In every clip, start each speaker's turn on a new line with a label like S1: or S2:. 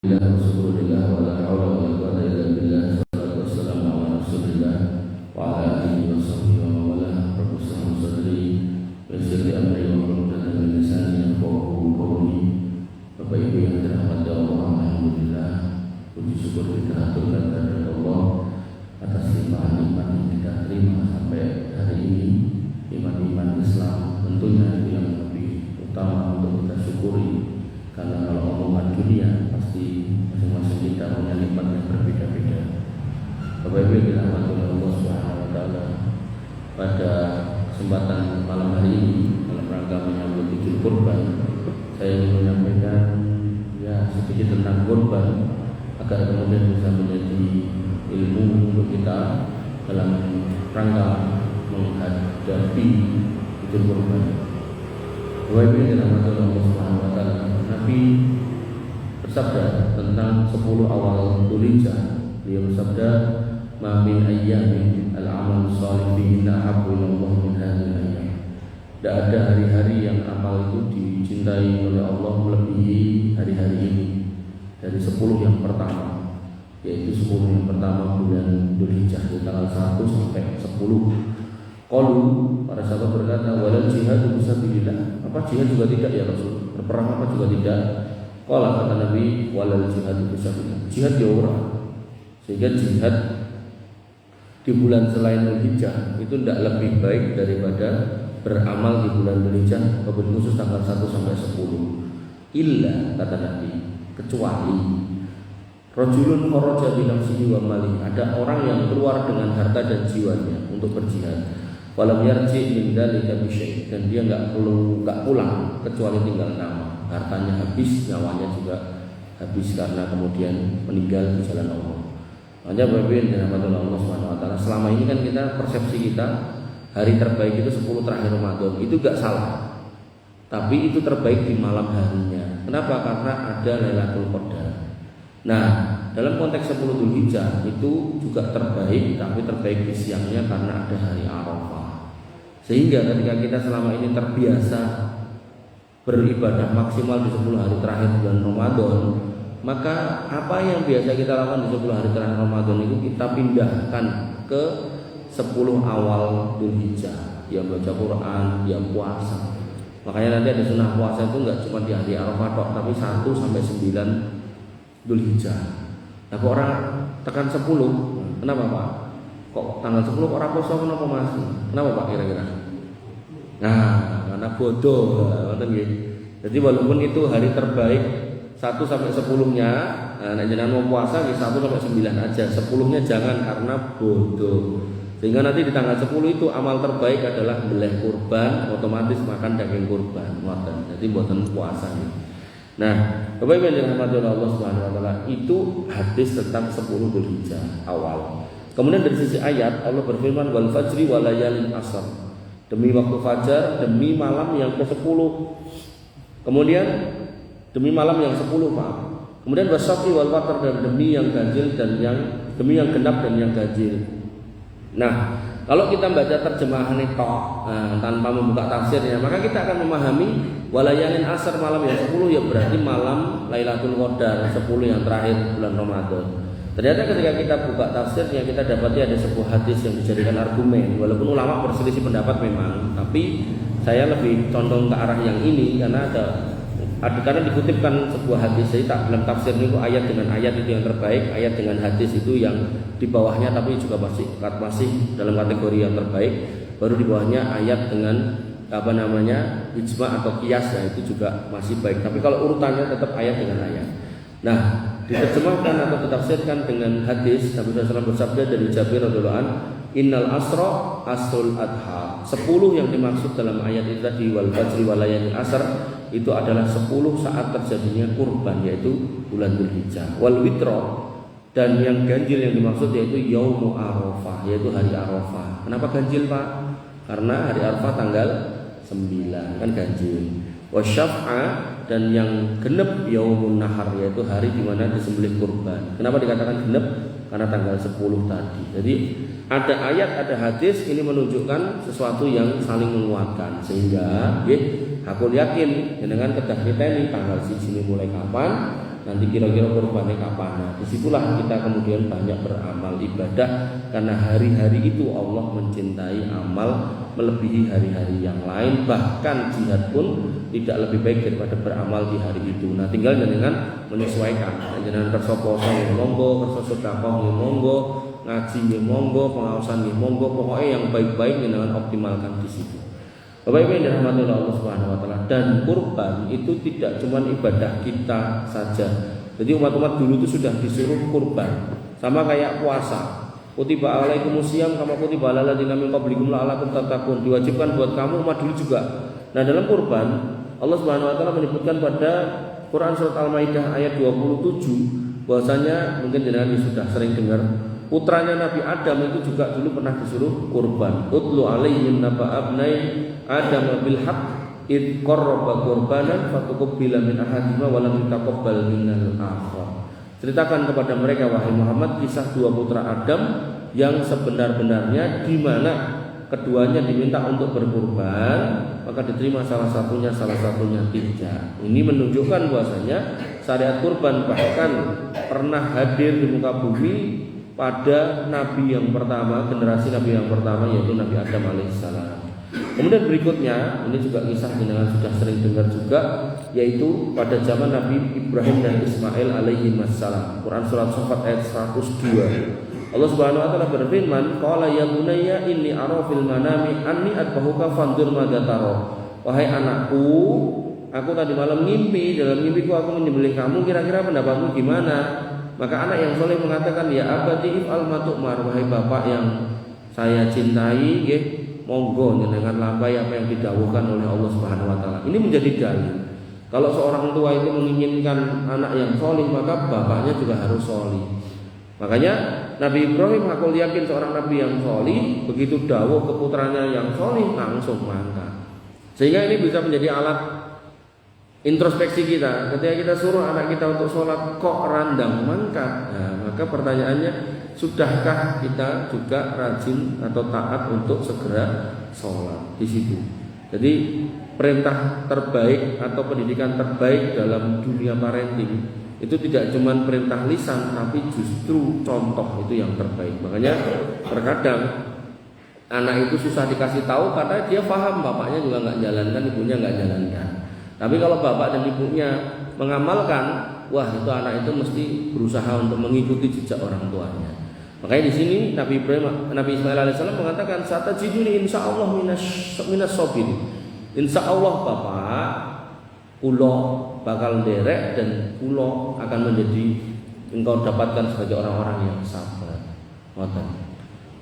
S1: Rasulullah wa la haula wa la quwwata illa billah. Wassalatu wassalamu ala Rasulillah wa ala alihi wa sahbihi wa wala. Rabbi shrah sadri wa yassir li amri wa hlul 'uqdatam min lisani yafqahu qawli. Bapak Ibu yang dirahmati Allah, alhamdulillah, puji syukur kita haturkan kepada Allah atas limpahan nikmat yang kita terima sampai hari ini. Iman Islam tentunya yang lebih utama untuk kita syukuri, karena kalau omongan dunia pasti masing-masing kita punya nikmat yang berbeda-beda. Bapak Ibu yang dirahmati Allah Subhanahu wa taala, pada kesempatan malam hari ini dalam rangka menyambut Idul Kurban, saya ingin menyampaikan sedikit tentang kurban agar kemudian bisa menjadi ilmu untuk kita dalam rangka menghadapi Idul Kurban. Bapak Ibu yang dirahmati Allah Subhanahu wa taala, Nabi bersabda tentang 10 awal Dzulhijjah. Beliau bersabda, "Ma min ayyamin al-amal shalih fihinna ahabbu ila Allah min hadhihi al-ayyam." Tidak ada hari-hari yang amal itu dicintai oleh Allah melebihi hari-hari ini. Dari 10 yang pertama, yaitu 10 yang pertama bulan Dzulhijjah, dari tanggal 1 sampai 10. Qalu, para sahabat berkata, "Walal jihadu fisabilillah." Apa jihad juga tidak ya Rasul? Berperang apa juga tidak? Qala, kata Nabi, "Walal jihadu fisabilillah." Jihad ya orang. Sehingga jihad di bulan selain Dzulhijjah itu tidak lebih baik daripada beramal di bulan Dzulhijjah, wabil khusus tanggal 1 sampai 10. Illa, kata Nabi, kecuali rajulun kharaja bi nafsihi wa malihi, ada orang yang keluar dengan harta dan jiwanya untuk berjihad. Walam yarji min dzalika bi syai', dan dia enggak pulang kecuali tinggal nama. Hartanya habis, nyawanya juga habis karena kemudian meninggal di jalan Allah. Makanya Bapak Ibu yang dirahmati Allah Subhanahu wa taala, selama ini kan kita, persepsi kita, hari terbaik itu 10 terakhir Ramadan. Itu enggak salah. Tapi itu terbaik di malam harinya. Kenapa? Karena ada Lailatul Qadar. Nah, dalam konteks 10 Dzulhijjah itu juga terbaik, tapi terbaik di siangnya karena ada hari Arafah. Sehingga ketika kita selama ini terbiasa beribadah maksimal di 10 hari terakhir bulan Ramadan, maka apa yang biasa kita lakukan di 10 hari terakhir Ramadan itu kita pindahkan ke 10 awal Dzulhijjah, yang baca Quran, yang puasa. Makanya nanti ada sunnah puasa itu enggak cuma di hari Arafah tok, tapi 1 sampai 9 Dzulhijjah. Nah, kok orang tekan 10, kenapa Pak? Kok tanggal 10 orang puasa kenapa masih? Kenapa Pak kira-kira? Nah, karena bodoh, jadi walaupun itu hari terbaik 1 sampai 10-nya, nah jangan mau puasa di 1 sampai 9 aja, 10-nya jangan karena bodoh. Sehingga nanti di tanggal 10 itu amal terbaik adalah beleh kurban, otomatis makan daging kurban, jadi buatan puasa nih. Nah, Bapak Ibu yang dirahmati Allah Subhanahu wa taala, itu hadis tentang 10 Dzulhijjah awal. Kemudian dari sisi ayat Allah berfirman, "Wal fajri wa layalin ashr." Demi waktu fajar, demi malam yang ke-10. Kemudian demi malam yang 10, maaf. Kemudian wasyafi wal watr, dan demi yang ganjil dan demi yang genap dan yang ganjil. Nah, kalau kita baca terjemahan itu tanpa membuka tafsirnya, maka kita akan memahami walayalin asar, malam yang 10 ya berarti malam Lailatul Qadar, 10 yang terakhir bulan Ramadan. Ternyata ketika kita buka tafsirnya, kita dapati ada sebuah hadis yang dijadikan argumen. Walaupun ulama berselisih pendapat memang, tapi saya lebih condong ke arah yang ini karena karena dikutipkan sebuah hadis. Jadi dalam tafsir itu ayat dengan ayat itu yang terbaik, ayat dengan hadis itu yang di bawahnya tapi juga masih dalam kategori yang terbaik. Baru di bawahnya ayat dengan ijma atau qiyas, ya itu juga masih baik. Tapi kalau urutannya tetap ayat dengan ayat. Nah, diterjemahkan atau ditafsirkan dengan hadis Nabi SAW bersabda dari Jabir radhiyallahu anhu, "Innal asra asrul adha." 10 yang dimaksud dalam ayat itu tadi, wal fajri wal layalin asr, itu adalah 10 saat terjadinya kurban, yaitu bulan Dzulhijjah. Wal witra, dan yang ganjil yang dimaksud yaitu yaumu Arafah, yaitu hari Arafah. Kenapa ganjil Pak? Karena hari Arafah tanggal 9 kan ganjil. Wasyaf'a, dan yang genep yaumun nahar, yaitu hari di mana disembelih kurban. Kenapa dikatakan genep? Karena tanggal 10 tadi. Jadi ada ayat, ada hadis, ini menunjukkan sesuatu yang saling menguatkan. Sehingga aku yakin dengan kedah kita ini tanggal sini mulai kapan, nanti kira-kira kurbannya kapan. Nah, disitulah kita kemudian banyak beramal ibadah, karena hari-hari itu Allah mencintai amal melebihi hari-hari yang lain. Bahkan jihad pun tidak lebih baik daripada beramal di hari itu. Nah, tinggal dengan menyesuaikan. Jangan kerso poso ya monggo, kerso sedekah ya monggo, ngaji ya monggo, pengawasan ya monggo. Pokoknya yang baik-baik dengan optimalkan di situ. Bapak Ibu yang dirahmati oleh Allah Subhanahu wa taala, dan kurban itu tidak cuma ibadah kita saja. Jadi umat-umat dulu itu sudah disuruh kurban. Sama kayak puasa. Kutiba alaikumusiyam kama kutiba alal ladzina min qablikum la'allakum tattaqun. Diwajibkan buat kamu umat dulu juga. Nah, dalam kurban Allah Subhanahu wa taala menyebutkan pada Quran surat Al-Maidah ayat 27 bahwasanya mungkin jenengan sudah sering dengar, putranya Nabi Adam itu juga dulu pernah disuruh kurban. Utlu alaihim naba abnai Adam bil haqq id qarraba qurbanan fatuqbila min ahadihima wa lam yutaqabbal minal akhar. Ceritakan kepada mereka wahai Muhammad kisah dua putra Adam yang sebenar-benarnya di mana keduanya diminta untuk berkurban, maka diterima salah satunya tidak. Ini menunjukkan bahwasanya syariat kurban bahkan pernah hadir di muka bumi pada nabi yang pertama, generasi nabi yang pertama, yaitu Nabi Adam alaihissalam. Kemudian berikutnya, ini juga kisah yang sudah sering dengar juga, yaitu pada zaman Nabi Ibrahim dan Ismail alaihi wassalam. Quran surat Saffat ayat 102. Allah Subhanahu wa taala berfirman, "Qala ya bunayya inni ara fil manami anni adbahuka fanzur madza tara." Wahai anakku, aku tadi malam mimpi, dalam mimpiku aku menyembelih kamu, kira-kira pendapatmu gimana? Maka anak yang soleh mengatakan, "Ya abati if'al ma tu'mar." Wahai bapak yang saya cintai, nggih, monggo jenengan lampahi apa yang didhawuhkan oleh Allah Subhanahu wa taala. Ini menjadi dalil. Kalau seorang tua itu menginginkan anak yang soleh, maka bapaknya juga harus soleh. Makanya Nabi Ibrahim, aku yakin seorang nabi yang soleh, begitu dawuh ke putranya yang soleh langsung mangkat. Sehingga ini bisa menjadi alat introspeksi kita. Ketika kita suruh anak kita untuk sholat kok randang mangkat, nah, maka pertanyaannya, sudahkah kita juga rajin atau taat untuk segera sholat di situ? Jadi perintah terbaik atau pendidikan terbaik dalam dunia parenting itu tidak cuma perintah lisan, tapi justru contoh itu yang terbaik. Makanya terkadang anak itu susah dikasih tahu karena dia paham bapaknya juga nggak jalankan, ibunya nggak jalankan. Tapi kalau bapak dan ibunya mengamalkan, wah itu anak itu mesti berusaha untuk mengikuti jejak orang tuanya. Makanya di sini Nabi Ismail alaihissalam mengatakan, satajiduni insyaallah minas sabirin. Insyaallah bapak, kulo bakal derek dan kulo akan menjadi engkau dapatkan sebagai orang-orang yang sabar.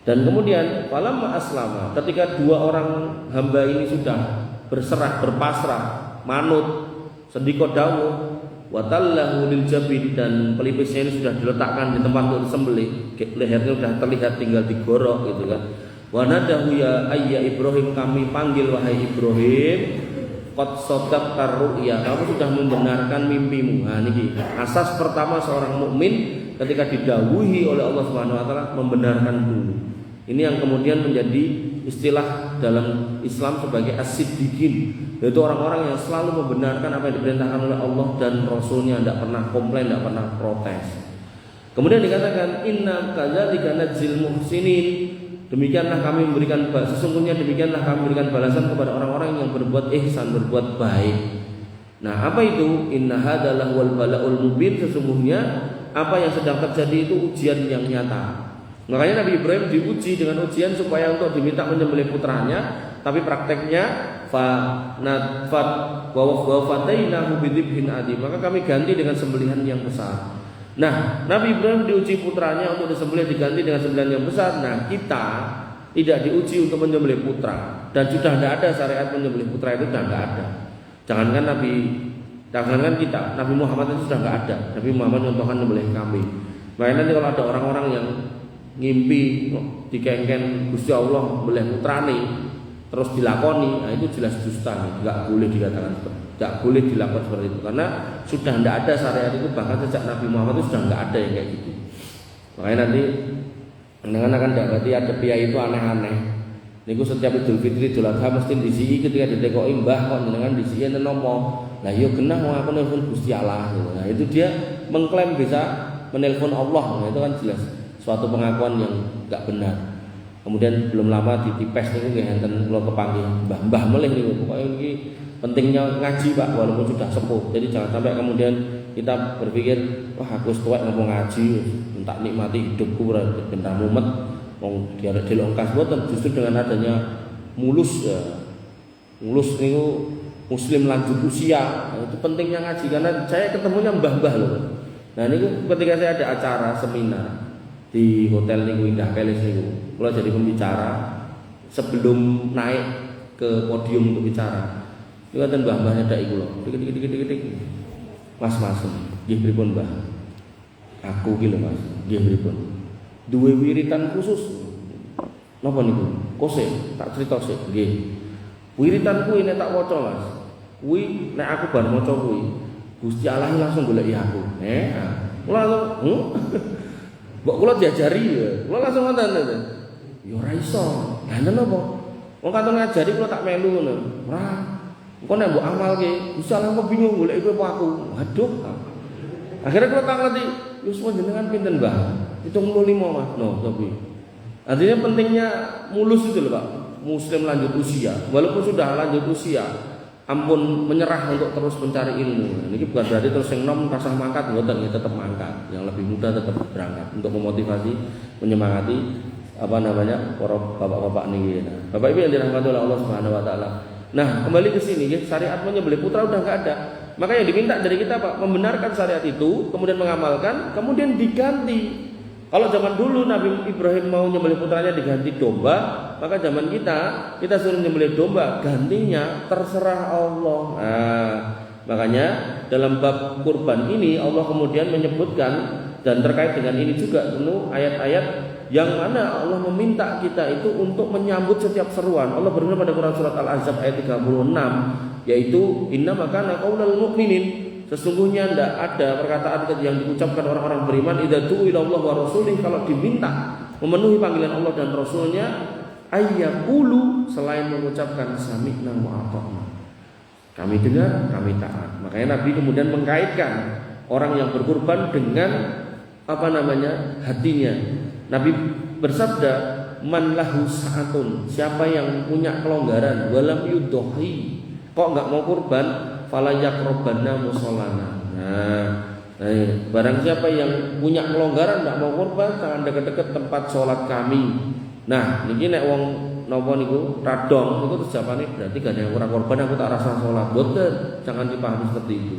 S1: Dan kemudian falamma aslama, ketika dua orang hamba ini sudah berserah, berpasrah, manut, sendiko dawuh, watallahu lil jabin, dan pelipisnya ini sudah diletakkan di tempat untuk disembelih, lehernya sudah terlihat tinggal digorok gitu kan. Wa nadahu ya ayya Ibrahim, kami panggil wahai Ibrahim, qad sadaqta ru'ya, kamu sudah membenarkan mimpimu. Nah niki asas pertama seorang mukmin ketika didhawuhi oleh Allah Subhanahu wa taala, membenarkan dulu. Ini yang kemudian menjadi istilah dalam Islam sebagai as-siddiqin, yaitu orang-orang yang selalu membenarkan apa yang diperintahkan oleh Allah dan Rasulnya, tidak pernah komplain, tidak pernah protes. Kemudian dikatakan inna kadzalika najzil muhsinin, demikianlah kami memberikan, sesungguhnya demikianlah kami memberikan balasan kepada orang-orang yang berbuat ihsan, berbuat baik. Nah apa itu? Inna hadalah wal bala'ul mubin, sesungguhnya apa yang sedang terjadi itu ujian yang nyata. Makanya Nabi Ibrahim diuji dengan ujian supaya untuk diminta menyembelih putranya, tapi prakteknya maka kami ganti dengan sembelihan yang besar. Nah, Nabi Ibrahim diuji putranya untuk disembelih diganti dengan sembelihan yang besar. Nah, kita tidak diuji untuk menyembelih putra, dan sudah tidak ada syariat menyembelih putra, itu sudah tidak ada. Jangankan kita, Nabi Muhammad itu sudah tidak ada. Nabi Muhammad contohkan menyembelih kambing. Makanya nanti kalau ada orang-orang yang ngimpi dikengken Gusti Allah boleh putrane terus dilakoni, nah itu jelas dusta nih, nggak boleh dikatakan, nggak boleh dilakukan seperti itu, karena sudah tidak ada syariat itu, bahkan sejak Nabi Muhammad itu sudah nggak ada yang kayak gitu. Makanya nanti dengan akan dapati ada pria itu aneh-aneh Niku setiap Idul Fitri Idul Adha mesti disiki ketika ditekoki mbah kok jenengan disiki enten napa. Lah ya genah wong aku nelpon Gusti Allah. Nah itu dia mengklaim bisa menelpon Allah. Nah, itu kan jelas suatu pengakuan yang enggak benar. Kemudian belum lama di Tipes niku nggih enten kula kepanggih mbah-mbah melih niku. Pokoke iki pentingnya ngaji Pak walaupun sudah sepuh. Jadi jangan sampai kemudian kita berpikir wah aku wis tuwek ngomong ngaji tak nikmati hidupku ora bentar mumet wong diarek dilongkas boten justru dengan adanya mulus ya. Mulus niku muslim lanjut usia. Nah, itu pentingnya ngaji karena saya ketemunya mbah-mbah loh. Nah niku ketika saya ada acara seminar di hotel niku Indah Palace niku, kula jadi pembicara sebelum naik ke podium untuk bicara. Niku wonten mbah-mbahnya dak iku lho. Dik. Mas, nggih pripun, Mbah? Aku ki lho, Mas. Nggih pripun? Duwe wiritan khusus. Napa niku? Kose, tak crita sik. Nggih. Wiritan kuwi nek tak waca, Mas. Kuwi nek aku bar maca kuwi, Gusti Allah langsung goleki aku. Kula langsung, mbok kula diajari ya. Kula langsung ngoten. Ya ora iso. Lah napa? Wong katon ngajari kula tak melu ngono. Ora. Engko nek mbok amalke, Gusti Allah kok bingung goleki kowe apa aku. Waduh. Akhirnya kula tak ngerti, wis jenengan pinten, Mbah? 75, Mas. No, tapi. Artinya pentingnya mulus itu loh, Pak. Muslim lanjut usia, walaupun sudah lanjut usia, ampun menyerah untuk terus mencari ilmu. Ini bukan berarti terus yang nom rasah mangkat, mboten, ya tetap mangkat. Yang lebih muda tetap berangkat untuk memotivasi, menyemangati para bapak-bapak nih. Bapak Ibu yang dirahmati oleh Allah Subhanahu wa taala. Nah, kembali ke sini, syariat menyembelih putra udah enggak ada. Maka yang diminta dari kita Pak, membenarkan syariat itu, kemudian mengamalkan, kemudian diganti. Kalau zaman dulu Nabi Ibrahim mau nyembelih putranya diganti domba, maka zaman kita suruh nyembelih domba, gantinya terserah Allah. Nah, makanya dalam bab kurban ini Allah kemudian menyebutkan dan terkait dengan ini juga penuh ayat-ayat yang mana Allah meminta kita itu untuk menyambut setiap seruan. Allah berfirman pada Quran surat Al-Ahzab ayat 36, yaitu inna makana qaulal mu'minin, sesungguhnya tidak ada perkataan yang diucapkan orang-orang beriman idza du'u ila Allah wa rasulih, kalau diminta memenuhi panggilan Allah dan Rasulnya, ayyaqulu, selain mengucapkan sami'na wa ata'na, kami dengar, kami taat. Makanya Nabi kemudian mengkaitkan orang yang berkurban dengan hatinya. Nabi bersabda, man lahu sa'atun, siapa yang punya kelonggaran, walam yudhi, kok enggak mau kurban, fala yaqrabanna musallana. Nah, barang siapa yang punya kelonggaran enggak mau kurban, jangan dekat-dekat tempat sholat kami. Nah, niki nek wong napa niku radong niku terjapane berarti gak ada kurang korban, aku tak rasa sholat. Boten, jangan dipahami seperti itu.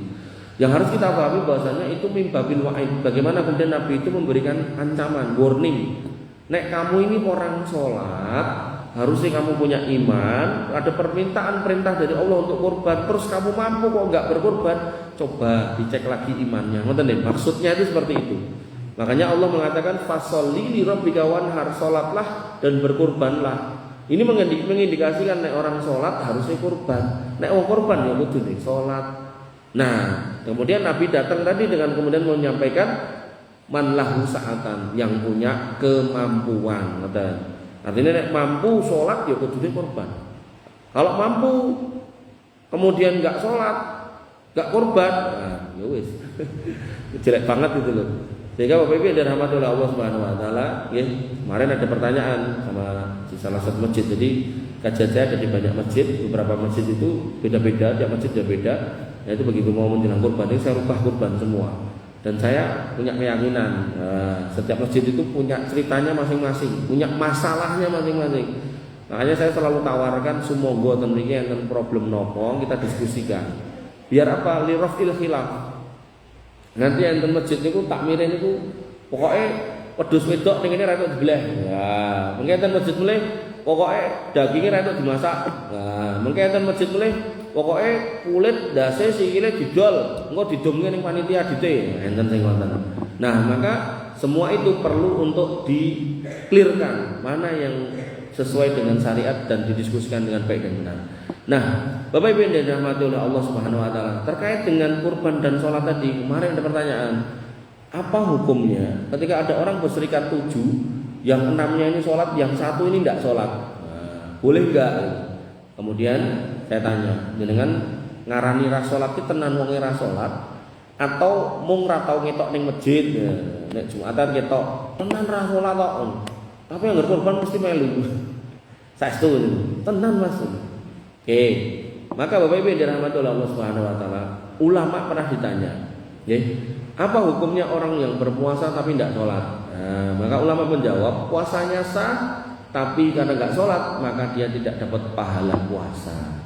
S1: Yang harus kita pahami bahwasanya itu mimbabil wa'id. Bagaimana kemudian Nabi itu memberikan ancaman, warning. Nek kamu ini orang sholat, harusnya kamu punya iman, ada permintaan perintah dari Allah untuk kurban, terus kamu mampu kok enggak berkurban, coba dicek lagi imannya. Ngoten nggih, maksudnya itu seperti itu. Makanya Allah mengatakan fasholli li rabbika wanhar, salatlah dan berkurbanlah. Ini mengindikasikan nek orang sholat harusnya kurban. Nek orang kurban ya kudu nih sholat. Nah, kemudian Nabi datang tadi dengan kemudian menyampaikan man lahu sa'atan, yang punya kemampuan. Artinya nek mampu sholat ya kudu kurban. Kalau mampu kemudian enggak sholat, enggak kurban, nah, ya wis. Jelek banget itu loh. Sehingga Bapak Ibu yang dirahmati oleh Allah Subhanahu wa taala, ya, kemarin ada pertanyaan sama di salah satu masjid. Jadi kajian saya ada di banyak masjid, beberapa masjid itu beda-beda, tiap masjid beda-beda. Nah, itu begitu mau menjelang kurban, ini saya rubah kurban semua. Dan saya punya keyakinan, setiap masjid itu punya ceritanya masing-masing, punya masalahnya masing-masing. Makanya saya selalu tawarkan sumangga ten mriki enten problem nopo kita diskusikan. Biar apa? Li raf'il khilaf. Nanti enten masjid niku takmire niku pokoke wedhus wedok ning kene ra entuk dibleh. Ya, mengke enten masjid mulih pokoke daginge ra entuk dimasak. Nah, mengke enten masjid mulih pokoke kulit dase sikile didol, engko didumke ning panitia dite. Enten sing ngoten. Nah, maka semua itu perlu untuk di-clearkan mana yang sesuai dengan syariat dan didiskusikan dengan baik dan benar. Nah, Bapak Ibu yang dirahmati oleh Allah Subhanahu wa taala, terkait dengan kurban dan sholat tadi, kemarin ada pertanyaan, apa hukumnya ketika ada orang berserikat 7, yang 6-nya ini sholat, yang 1 ini tidak sholat? Nah,
S2: boleh enggak? Kemudian saya tanya, jenengan ngarani ra salat ki tenan wong ra salat atau mung ra tau ngetok ning masjid. Nek Jumatan ketok tenan ra salat kok. Tapi yang korban mesti melu. Saestu tenan Mas. Oke. Maka Bapak Ibu yang dirahmati oleh Allah Subhanahu wa taala, ulama pernah ditanya, nggih, apa hukumnya orang yang berpuasa tapi tidak sholat? Nah, maka ulama menjawab, puasanya sah, tapi karena nggak sholat maka dia tidak dapat pahala puasa.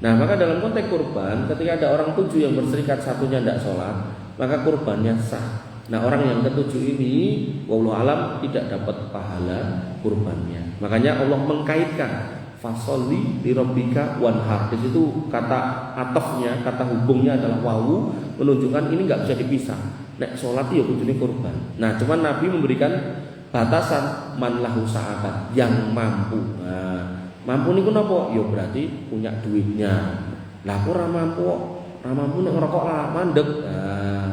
S2: Nah, maka dalam konteks kurban, ketika ada orang 7 yang berserikat satunya tidak sholat, maka kurbannya sah. Nah, orang yang ketujuh ini, wallahu alam, tidak dapat pahala kurbannya. Makanya Allah mengkaitkan fasholli li rabbika wanhar. Di situ kata atafnya, kata hubungnya adalah wawu, menunjukkan ini nggak bisa dipisah. Nek sholat ya kudune kurban. Nah, cuman Nabi memberikan batasan man lahu sa'atan, yang mampu. Nah, mampu niku napa? Ya berarti punya duitnya. Lah aku ora mampu nek ngerokok lah mandek. Nah,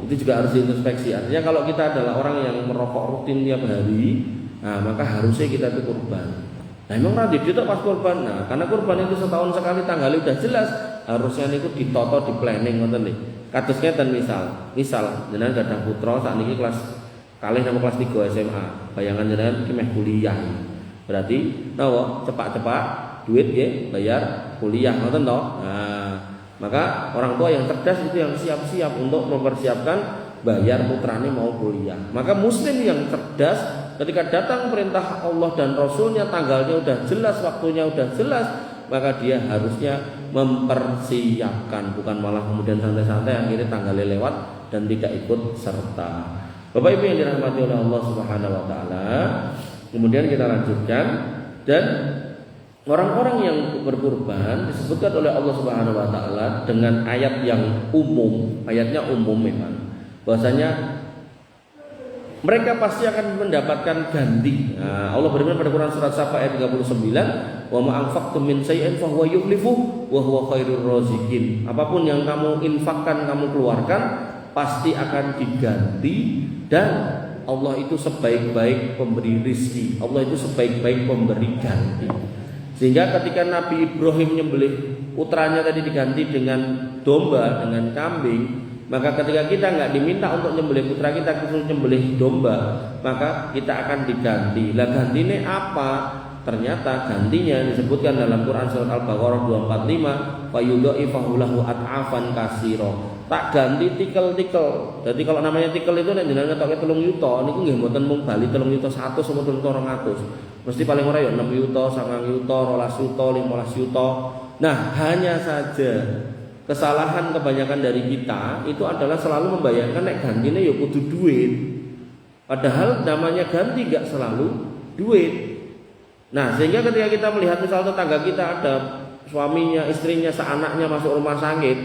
S2: itu juga harus diintrospeksi. Artinya kalau kita adalah orang yang merokok rutin tiap hari, nah maka harusnya kita itu kurban. Nah emang radit itu pas kurban. Nah karena kurban itu setahun sekali tanggalnya udah jelas, harusnya niku ditoto di planning ngoten nih. Kados ngeten misal jenengan gadah putra saat niki kelas kalih napa kelas 3 SMA. Bayangan jenengan iki meh kuliah. Berarti napa cepak-cepak duit nggih bayar kuliah ngoten to. Nah, maka orang tua yang cerdas itu yang siap-siap untuk mempersiapkan bayar putrane mau kuliah. Maka muslim yang cerdas ketika datang perintah Allah dan Rasulnya, tanggalnya udah jelas, waktunya udah jelas, maka dia harusnya mempersiapkan, bukan malah kemudian santai-santai akhirnya tanggalnya lewat dan tidak ikut serta. Bapak Ibu yang dirahmati oleh Allah Subhanahu wa taala, kemudian kita lanjutkan, dan orang-orang yang berkurban disebutkan oleh Allah Subhanahu wa taala dengan ayat yang umum, ayatnya umum memang, bahwasanya mereka pasti akan mendapatkan ganti. Nah, Allah berfirman pada Quran surat Safa ayat 39, "Wa ma anfaqtum min shay'in fa huwa yukhlifu wa huwa khairur raziqin." Apapun yang kamu infakkan, kamu keluarkan, pasti akan diganti, dan Allah itu sebaik-baik pemberi rizki. Allah itu sebaik-baik pemberi ganti. Sehingga ketika Nabi Ibrahim nyembelih putranya tadi diganti dengan domba, dengan kambing, maka ketika kita nggak diminta untuk nyembelih putra kita, kita nyembelih domba, maka kita akan diganti. Lah gantinya apa? Ternyata gantinya disebutkan dalam Quran surat Al-Baqarah 245, fayudha'ifahu lahu at'afan katsira. Tak ganti tikel-tikel. Jadi kalau namanya tikel itu nek jenengan ngetoke 3 yuta niku nggih mboten mung bali 3 yuta 100 sama 3 yuta 200. Mesti paling ora ya 6 yuta, 9 yuta, 12 yuta, 15 yuta. Nah, hanya saja kesalahan kebanyakan dari kita itu adalah selalu membayangkan nek gantine ya kudu duit. Padahal namanya ganti gak selalu duit. Nah, sehingga ketika kita melihat misal tetangga kita ada suaminya, istrinya, seanaknya masuk rumah sakit,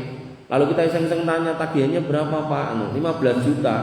S2: lalu kita iseng-iseng tanya tagihannya berapa Pak? 15 juta.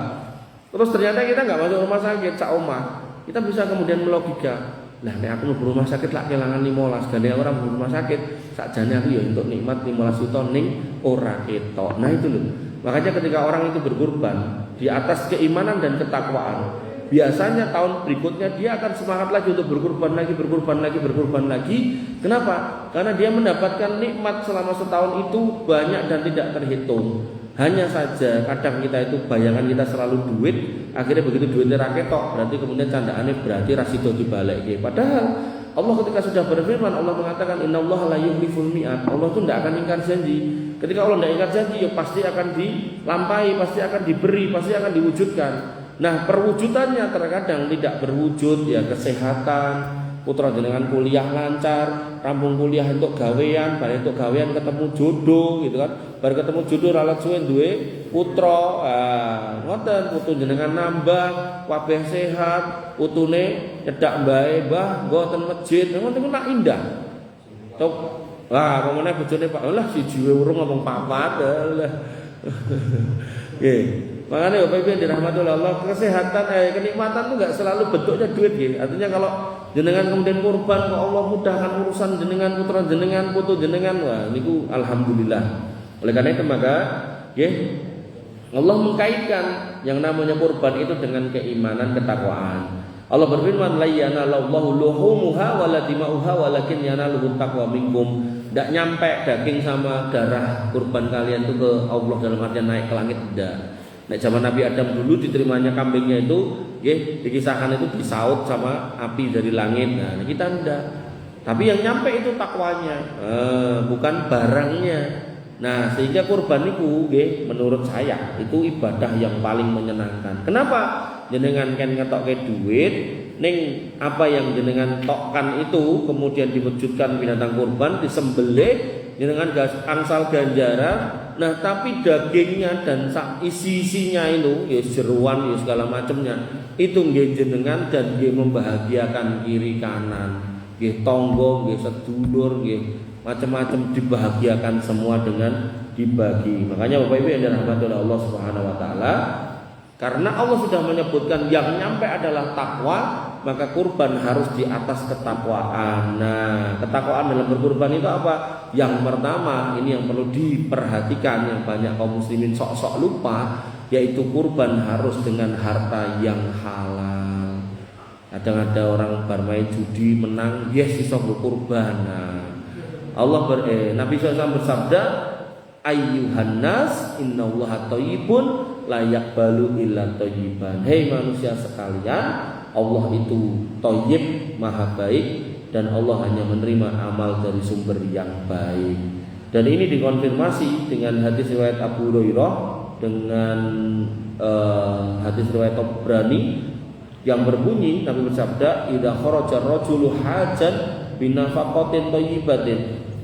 S2: Terus ternyata kita nggak masuk rumah sakit, sak omah. Kita bisa kemudian melogika, lah nek aku mlebu rumah sakit lak kelangan 15, gane orang mlebu rumah sakit sakjane aku ya untuk nikmat 15 juta ning ora ketok. Nah itu loh. Makanya ketika orang itu berkurban di atas keimanan dan ketakwaan, biasanya tahun berikutnya dia akan semangat lagi untuk berkurban lagi. Kenapa? Karena dia mendapatkan nikmat selama setahun itu banyak dan tidak terhitung. Hanya saja kadang kita itu bayangan kita selalu duit, akhirnya begitu duitnya ra ketok, berarti kemudian candaane berarti rasido dibalekke. Padahal Allah ketika sudah berfirman, Allah mengatakan innallaha la yukhliful mi'ad. Allah itu tidak akan ingkar janji. Ketika Allah tidak ingkar janji, ya pasti akan dilampahi, pasti akan diberi, pasti akan diwujudkan. Nah, perwujudannya terkadang tidak berwujud, ya kesehatan, putra jenengan kuliah lancar, rampung kuliah untuk gawean, bar untuk gawean ketemu jodoh gitu kan. Bar ketemu jodoh ralat suwe duwe putra, ngoten putu jenengan nambah, kabeh sehat, putune cedak mbae, Mbah, nggo ten masjid, ngoten nak indah. Tok, wah, pemene bojone Pak, lah siji urung ngomong papat, lah. Nggih. Makanya Bapak Ibu yang dirahmati oleh Allah, kesehatan, kenikmatan itu enggak selalu bentuknya duit gitu. Artinya kalau jenengan kemudian kurban, kok Allah mudahkan urusan jenengan, putra jenengan, putu jenengan, wah niku alhamdulillah. Oleh karena itu maka Allah mengkaitkan yang namanya kurban itu dengan keimanan, ketakwaan. Allah berfirman, la yanalallahu luhumuha wala dima'uha walakin yanaluhu taqwa minkum. Tidak nyampe daging sama darah kurban kalian itu ke Allah dalam artian naik ke langit, tidak. Nek zaman Nabi Adam dulu diterimanya kambingnya itu, dikisahkan itu disaut sama api dari langit. Nah, kita tidak. Tapi yang nyampe itu takwanya, bukan barangnya. Nah, sehingga kurban itu, menurut saya itu ibadah yang paling menyenangkan. Kenapa? Jenengan kan ngetokke duit, ning apa yang jenengan tokkan itu kemudian diwujudkan binatang kurban, disembelih, jenengan angsal ganjaran. Nah, tapi dagingnya dan isi-isinya itu, ya jeruan, ya segala macamnya, itu nggih jenengan dan nggih membahagiakan kiri kanan, nggih tangga, nggih sedulur, nggih macam-macam dibahagiakan semua dengan dibagi. Makanya Bapak Ibu yang dirahmati oleh Allah Subhanahu wa taala, karena Allah sudah menyebutkan yang nyampe adalah takwa, maka kurban harus di atas ketakwaan. Nah, ketakwaan dalam berkurban itu apa? Yang pertama, ini yang perlu diperhatikan, yang banyak kaum muslimin sok-sok lupa, yaitu kurban harus dengan harta yang halal. Kadang ada orang bermain judi menang, yes iso berkurban. Nah, Nabi SAW bersabda, ayyuhan nas innallaha thayyibun la yaqbalu illa thayyiban. Hei manusia sekalian, Allah itu thayyib, maha baik, dan Allah hanya menerima amal dari sumber yang baik. Dan ini dikonfirmasi dengan hadis riwayat Abu Hurairah, dengan hadis riwayat Tabrani yang berbunyi, Nabi bersabda, idza kharaja rajulu hajan binafaqatin thayyibatin.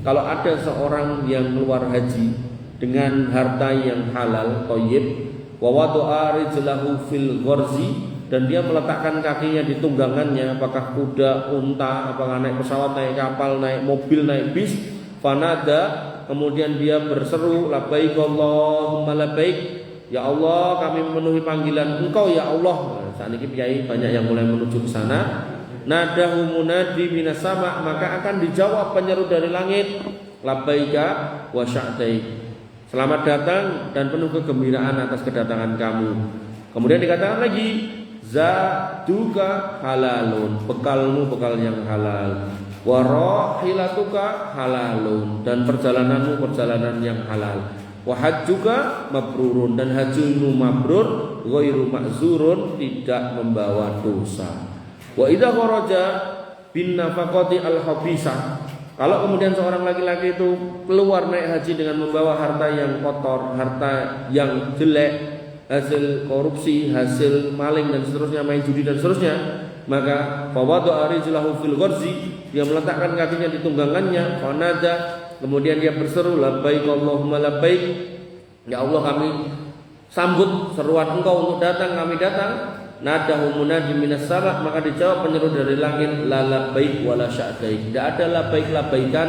S2: Kalau ada seorang yang keluar haji dengan harta yang halal, thayyib, wa wada'a rijlahu fil gharzi, dan dia meletakkan kakinya di tunggangannya, apakah kuda, unta, apakah naik pesawat, naik kapal, naik mobil, naik bis, fanada, kemudian dia berseru, labbaik Allahumma labbaik, ya Allah kami memenuhi panggilan Engkau ya Allah. Nah, saat ini kiai banyak yang mulai menuju ke sana. Nadahu munadi minas sama, maka akan dijawab penyeru dari langit, labbaika wa sya'daik, selamat datang dan penuh kegembiraan atas kedatangan kamu. Kemudian dikatakan lagi, zaduka halalun, bekalmu bekal yang halal, wa rahilatuka halalun, dan perjalananmu perjalanan yang halal, wa hajjuka mabrurun, dan hajimu mabrur, ghairu ma'zurun, tidak membawa dosa. Wa idza kharaja bin nafaqati al-habisah, kalau kemudian seorang laki-laki itu keluar naik haji dengan membawa harta yang kotor, harta yang jelek, hasil korupsi, hasil maling dan seterusnya, main judi dan seterusnya, maka fawadu rijlahu fil gharzi, dia meletakkan kakinya di tunggangannya, fanada, kemudian dia berseru, labbaik Allahumma labbaik, ya Allah kami sambut seruan Engkau untuk datang, kami datang. Nadahu munadi minas sama, maka dijawab penyeru dari langit, la labbaik wala sya'daik, tidak ada labbaik-labbaikan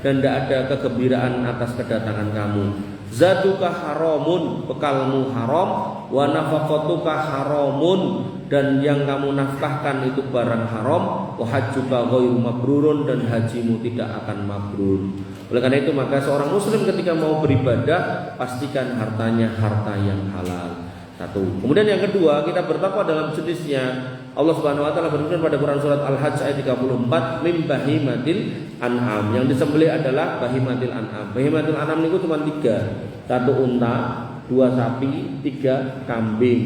S2: dan tidak ada kegembiraan atas kedatangan kamu. Zaduka haramun, bekalmu haram, wa nafaqatuka haramun, dan yang kamu nafkahkan itu barang haram, wa hajjuka ghairu mabrurun, dan hajimu tidak akan mabrur. Oleh karena itu maka seorang muslim ketika mau beribadah, pastikan hartanya harta yang halal. Satu. Kemudian yang kedua, kita bertakwa dalam jenisnya. Allah Subhanahu wa taala berfirman pada Quran surat Al-Hajj ayat 34, mim bahimatil an'am. Yang disembelih adalah bahimatil an'am. Bahimatil an'am itu cuma 3. 1 unta, 2 sapi, 3 kambing.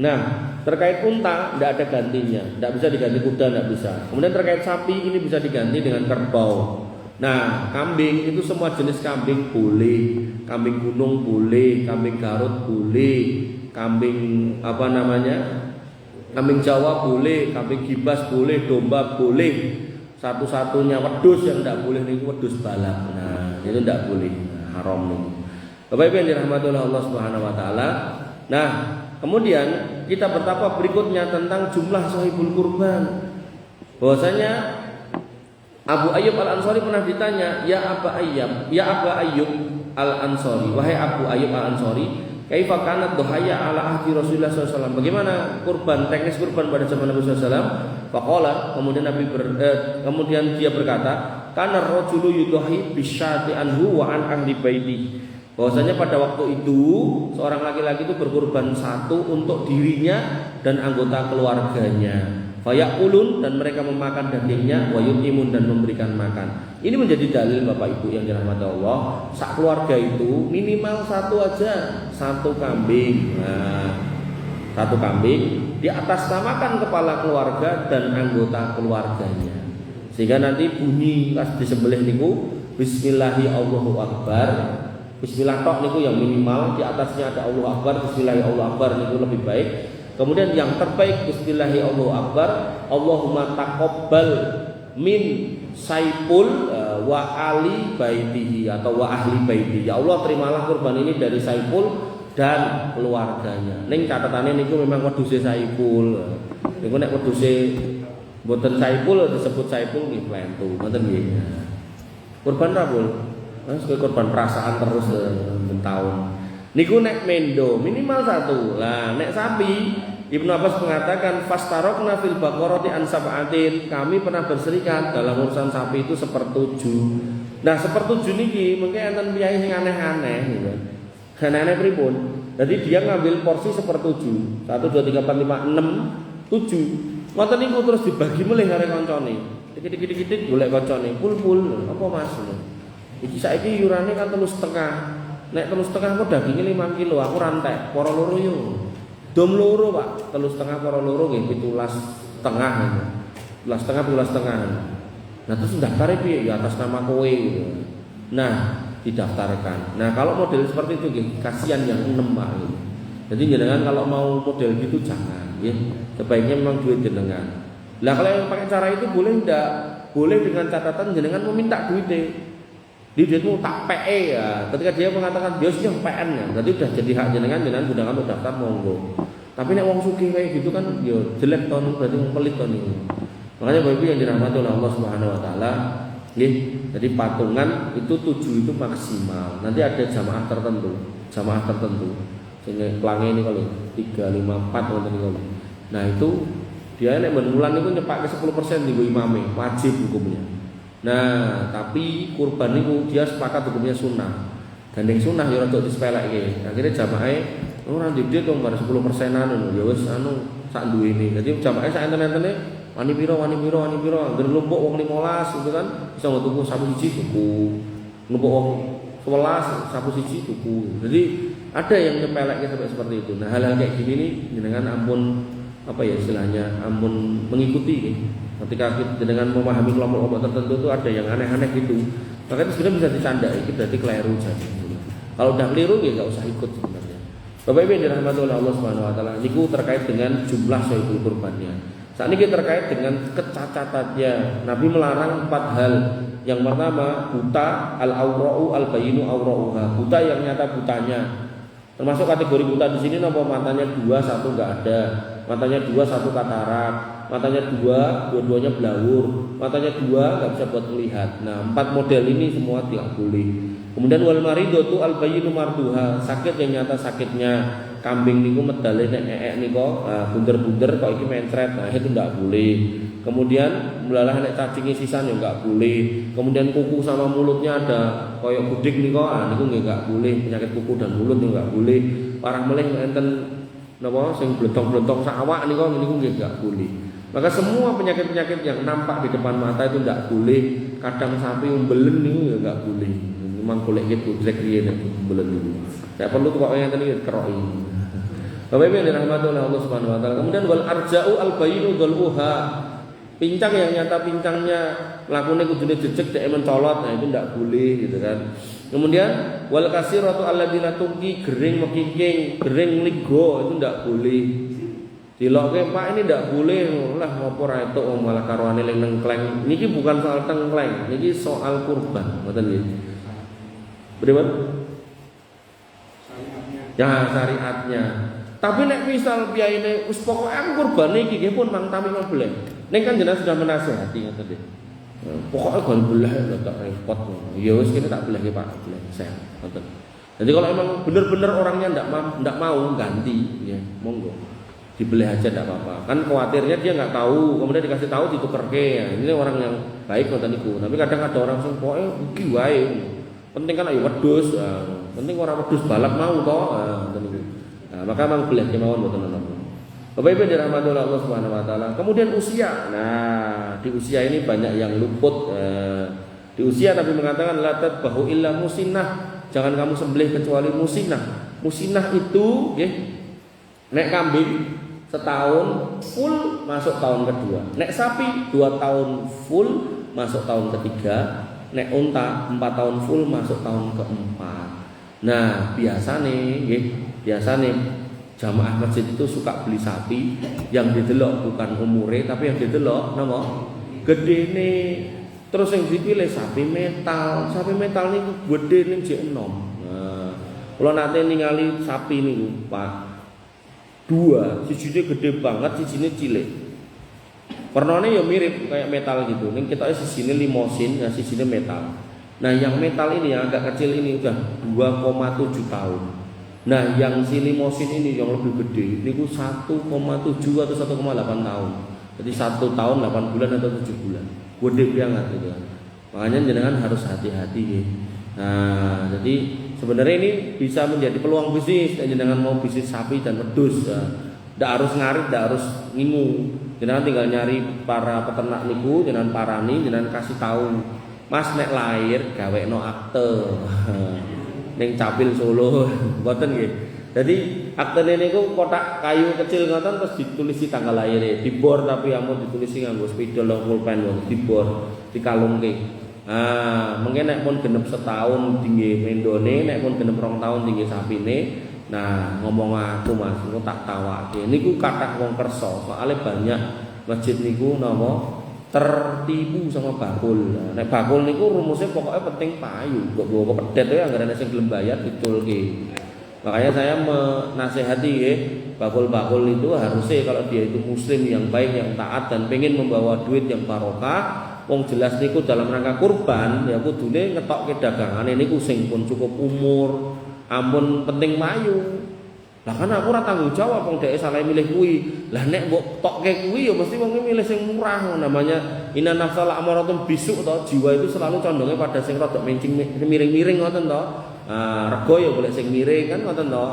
S2: Nah, terkait unta tidak ada gantinya, tidak bisa diganti kuda, tidak bisa. Kemudian terkait sapi ini bisa diganti dengan kerbau. Nah, kambing itu semua jenis kambing boleh, kambing gunung boleh, kambing Garut boleh, kambing kambing Jawa boleh, kambing Gibas boleh, domba boleh. Satu-satunya wedhus yang tidak boleh itu wedhus balak. Nah, itu tidak boleh, haram nih. Bapak Ibu yang dirahmati oleh Allah Subhanahu wa taala. Nah, kemudian kita bertakwa berikutnya tentang jumlah sahibul kurban. Bahwasanya Abu Ayyub Al-Ansari pernah ditanya, ya Aba Ayyub Al-Ansari, wahai Abu Ayyub Al-Ansari, kaifa kanat duhaya ala ahdi Rasulullah SAW, bagaimana kurban, teknis kurban pada zaman Nabi SAW? Faqala, kemudian dia berkata, kana rajulu yudhi bisyati anhu wa an ahli baiti, bahwasanya pada waktu itu seorang laki-laki itu berkorban satu untuk dirinya dan anggota keluarganya. Fayakulun, dan mereka memakan dagingnya, wayutimun, dan memberikan makan. Ini menjadi dalil Bapak Ibu yang dirahmati Allah, sak keluarga itu minimal satu aja, satu kambing. Nah, satu kambing di atas namakan kepala keluarga dan anggota keluarganya. Sehingga nanti bunyi pas disembelih niku bismillahi Allahu akbar. Bismillah tok niku yang minimal, di atasnya ada Allahu akbar, bismillahi Allahu akbar niku lebih baik. Kemudian yang terbaik bismillahi Allahu akbar, Allahumma taqabbal min Saipul wa ali baitihi atau wa ahli baitihi. Ya Allah, terimalah kurban ini dari Saipul dan keluarganya. Ning catatannya niku memang wedhuse Saipul. Niku nek wedhuse mboten Saipul disebut Saipul nggih plentu, ngoten nggih. Kurban ra, Bul? Mas kurban perasaan terus tahun. Niku nek mendo minimal satu. Lah nek sapi, Ibnu Abbas mengatakan fastarokna fil baqarati an sab'atin. Kami pernah berserikat dalam urusan sapi itu 1/7. Nah 1/7 niki mungkin enten piyai sing aneh-aneh gitu. Aneh-aneh pripun? Jadi dia ngambil porsi 1/7. 1 2 3 4 5 6 7. Ngoten niku terus dibagi melih karo kancane. Dikit-dikit golek kancane. Pul-pul. Apa Mas? Iki saiki yurane kan 3,5. Nek 3,5 kok dagingnya 5 kilo, aku rantai, poro loro yo. Dom loro Pak, 3,5 poro loro nggih 17,5. 17,5. Nah terus daftar piye ya atas nama kowe gitu. Nah, didaftarkan. Nah, kalau model seperti itu nggih kasihan yang 6 Pak gitu. Jadi jenengan kalau mau model gitu jangan ya. Sebaiknya memang duit jenengan. Lah kalau yang pakai cara itu boleh ndak? Boleh dengan catatan jenengan meminta duitnya. Di duitmu tak PE ya. Ketika dia mengatakan dia sudah PN ya, berarti sudah jadi hak jenengan gunakan untuk daftar monggo. Tapi nek wong sugih kayak gitu kan yo jelek ton, berarti wong pelit ton ini. Makanya Bapak Ibu yang dirahmati oleh Allah Subhanahu wa taala, nggih, jadi patungan itu 7 itu maksimal. Nanti ada jamaah tertentu. Sehingga pelangi ini kalau 3 5 4 ngoten niku. Nah, itu dia nek menulan niku nyepake 10% niku imame, wajib hukumnya. Nah, tapi kurban itu dia sepakat hukumnya sunnah. Gandeng sunnah ya rada disepelekke. Akhirnya jamaah ora ndidit wong bar 10%-an ngono. Ya wis anu sak duwene. Dadi jamaah sak enten-entene wani piro. Angger lumpuk wong 15 gitu kan bisa tuku sapu siji tuku. Lumpuk wong 11 sapu siji tuku. Jadi ada yang nyepelekke sampai seperti itu. Nah, hal-hal kayak gini nih jenengan ampun apa ya istilahnya ampun mengikuti nih. Ketika kita dengan memahami kelompok-kelompok tertentu itu ada yang aneh-aneh gitu, maka itu sudah bisa dicandai, itu berarti keliru jadi. Kalau udah keliru ya nggak usah ikut sebenarnya. Bapak Ibu yang dirahmati oleh Allah Subhanahu Wa Taala, niku terkait dengan jumlah sayyidul kurbannya. Saat ini kita terkait dengan kecacatannya. Nabi melarang 4 hal. Yang pertama buta, al-aura'u al-bayinu aura'uha, buta yang nyata butanya. Termasuk kategori buta di sini nomor matanya 2, 1 nggak ada, matanya 2, 1 katarak, matanya 2, dua-duanya blawur, matanya 2 nggak bisa buat melihat. Nah 4 model ini semua tidak boleh. Kemudian wal maridatu al bayyinu marduha, sakit yang nyata sakitnya. Kambing niku medale nek niku bunder-bunder kok iki mencret, nah itu tidak boleh. Kemudian melalah nek cacingi sisan ya enggak boleh. Kemudian kuku sama mulutnya ada koyok gudik niku niku nggih enggak boleh. Penyakit kuku dan mulut enggak boleh. Parah melih enten napa sing blentong-blentong sak awak niku nggih enggak boleh. Maka semua penyakit-penyakit yang nampak di depan mata itu enggak boleh. Kadang sapi umbelen niku ya enggak boleh. Memang golek gitu jelek riyen umbelen niku. Enggak perlu kok ngenten iki keroki. Bapak Ibu yang dirahmati oleh Allah Subhanahu wa taala. Kemudian wal arja'u al bayyinu dzal'uha. Pincang yang nyata pincangnya lakune kudune jejeg dek mencolot, nah itu ndak boleh gitu kan. Kemudian wal kasiratu alladziina tungki gering mekingking, gering ligo itu ndak boleh. Dilokke Pak ini ndak boleh lah ngopo ra etuk wong malah karwane ning nengkleng. Niki bukan soal tengkleng, niki soal kurban, ngoten nggih. Bagaimana? Ya syariatnya. Tapi nek misal biayane wis pokoke aku kurban iki nggih pun mang tami boleh. Ning kan jenengan sudah menasihati ngoten nggih. Pokoke gon belah tak repot. Ya wis kene tak belahke Pak, belah saya ngoten. Jadi kalau emang benar-benar orangnya ndak mau ganti ya monggo. Dibelah aja ndak apa-apa. Kan khawatirnya dia enggak tahu, kemudian dikasih tahu ditukerke ya. Ini orang yang baik ngoten niku. Tapi kadang ada orang sing pokoke iki wae. Penting kan ayo wedhus. Penting ora wedhus balap mau to. Ngoten niku. Nah, maka mang belah kemawon mboten napa. Bapak Ibu dirahmati oleh Allah Subhanahu wa taala. Kemudian usia. Nah, di usia ini banyak yang luput. Di usia Nabi mengatakan la tadbahu illa musinnah. Jangan kamu sembelih kecuali musinnah. Musinnah itu nggih nek kambing setahun full masuk tahun kedua. Nek sapi 2 tahun full masuk tahun ketiga. Nek unta 4 tahun full masuk tahun keempat. Nah, biasane jamaah masjid itu suka beli sapi yang didelok bukan umure tapi yang didelok napa? Gedene. Terus yang dipilih sapi metal. Sapi metal niku gedene jek enom. Nah, kula nate ningali sapi niku, Pak. 2, sijine gede banget, sijine cilik. Warnane ya mirip kayak metal gitu. Ning ketoke sijine limosin, ya sijine metal. Nah, yang metal ini yang agak kecil ini udah 2,7 tahun. Nah, yang si limosin ini yang lebih gede, niku 1,7 atau 1,8 tahun. Jadi 1 tahun 8 bulan atau 7 bulan. Gede banget gitu. Makanya jenengan harus hati-hati ya. Nah, jadi sebenarnya ini bisa menjadi peluang bisnis. Jenengan mau bisnis sapi dan wedhus, tidak harus ngarit, tidak harus ngingu. Jenengan tinggal nyari para peternak niku, jenengan parani, jenengan kasih tahu, Mas nek lahir gawekno akte. Ning Capil Solo, mboten nggih. Jadi aktene niku kotak kayu kecil ngoten terus ditulisi tanggal lahire, dibor tapi amun ditulisi nganggo spidol lan pulpen dibor, dikalungke. Ah, mungkin nek pun genep setahun tinggi mendone, nek pun genep 2 tahun tinggi sapine. Nah, ngomong aku Mas, niku tak tawake. Niku kathah wong kersa, soalnya banyak masjid niku napa tertipu sama bakul. Nah, nek bakul niku rumusnya pokoknya penting payu. Kok bawa pedet ya anggarane sing gelem bayar ditulke. Makanya saya menasehati ya, bakul-bakul itu harusnya kalau dia itu muslim yang baik, yang taat dan pengen membawa duit yang barokah, wong jelas niku dalam rangka kurban ya kudune ngetokke dagangane niku sing pun cukup umur, ampun penting payu. Lah kan aku ora tanggung jawab wong dhek salah milih kuwi. Lah nek mbok tokke kuwi ya mesti wong milih sing murah. Namanya inna nafsal amaratun bisu to, jiwa itu selalu condongnya pada sing rada mencing miring-miring ngoten to. Rego ya boleh sing miring kan ngoten to.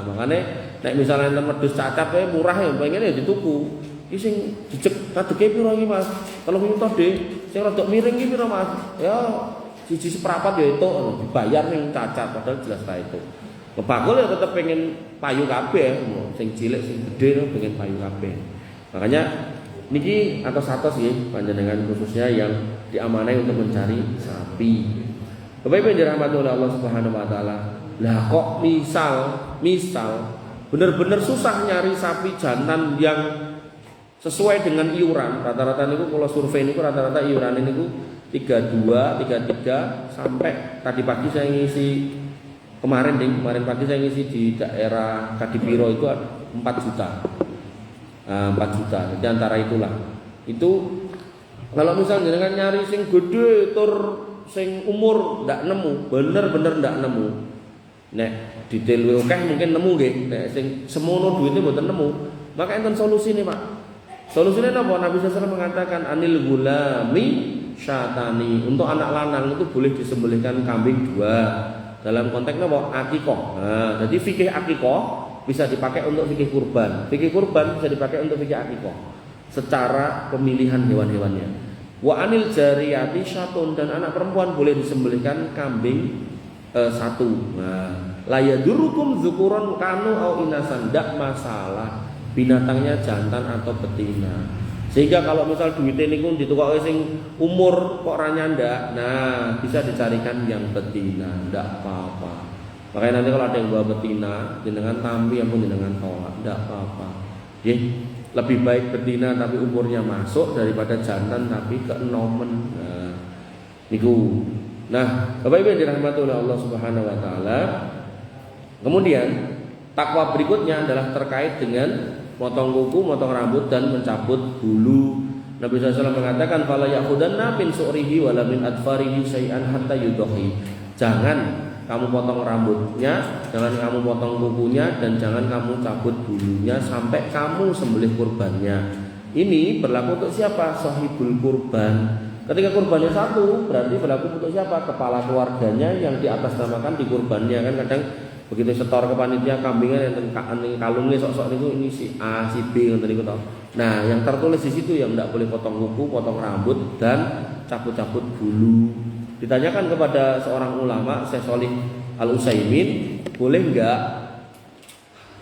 S2: Makane nek misalnya enten wedhus cacat wae murah ya pengen ya dituku. Iki sing dicek kadeke piro iki Mas? 3 juta deh. Sing rada miring iki piro Mas? Ya siji seprapat ya itu dibayar ning cacat padahal jelas ta itu. Bakul ya tetap pengen payu kabeh, sing cilik sing gede pengen payu kabeh. Makanya niki atos-atos nggih panjenengan khususnya yang diamanai untuk mencari sapi. Bapak Ibu yang dirahmati oleh Allah Subhanahu wa taala. Lah kok misal bener-bener susah nyari sapi jantan yang sesuai dengan iuran. Rata-rata niku kalau survei niku rata-rata iuran niku 32, 33 sampai tadi pagi saya ngisi kemarin pagi saya ngisi di daerah Kadipiro itu 4 juta. 4 juta. Jadi antara itulah. Itu kalau misalnya dengan nyari sing gede tur sing umur ndak nemu, bener-bener ndak nemu. Nek detail akeh mungkin nemu nggih, nek sing semono duitnya mboten nemu. Maka enten solusine, Pak. Solusine napa? Nabi sallallahu mengatakan anil gulami syatani. Untuk anak lanang itu boleh disembelihkan kambing 2. Dalam konteks napa? Akikah. Nah, jadi fikih akikah bisa dipakai untuk fikih kurban. Fikih kurban bisa dipakai untuk fikih akikah. Secara pemilihan hewan-hewannya. Wa anil jariyati syatun, dan anak perempuan boleh disembelihkan kambing 1. Nah, la yadurukum dzukuran kanu au inasan, ndak masalah binatangnya jantan atau betina. Sehingga kalau misal duitnya niku ditukoke sing umur kok ora nyandak, nah bisa dicarikan yang betina, ndak apa-apa. Makanya nanti kalau ada yang bawa betina, jenengan tampi ampun jenengan tolak, ndak apa-apa. Nggih. Lebih baik betina tapi umurnya masuk daripada jantan tapi keenomen. Nah, niku. Nah, Bapak Ibu yang dirahmati oleh Allah Subhanahu wa taala. Kemudian takwa berikutnya adalah terkait dengan potong kuku, potong rambut dan mencabut bulu. Nabi SAW mengatakan fala yakhudanna min su'rihi wala min adfarihi syai'an hatta yudahi. Jangan kamu potong rambutnya, jangan kamu potong kukunya, dan jangan kamu cabut bulunya sampai kamu sembelih kurbannya. Ini berlaku untuk siapa? Sahibul kurban. ketika kurbannya satu, berarti berlaku untuk siapa? Kepala keluarganya yang diatasnamakan di kurbannya. Kan kadang begitu setor ke panitia kambingnya yang kalungnya sok-sok itu ini si A, si B ngoten niku toh. Nah, yang tertulis di situ yang tidak boleh potong kuku, potong rambut dan cabut-cabut bulu. Ditanyakan kepada seorang ulama, Syekh Shalih Al-Utsaimin, boleh enggak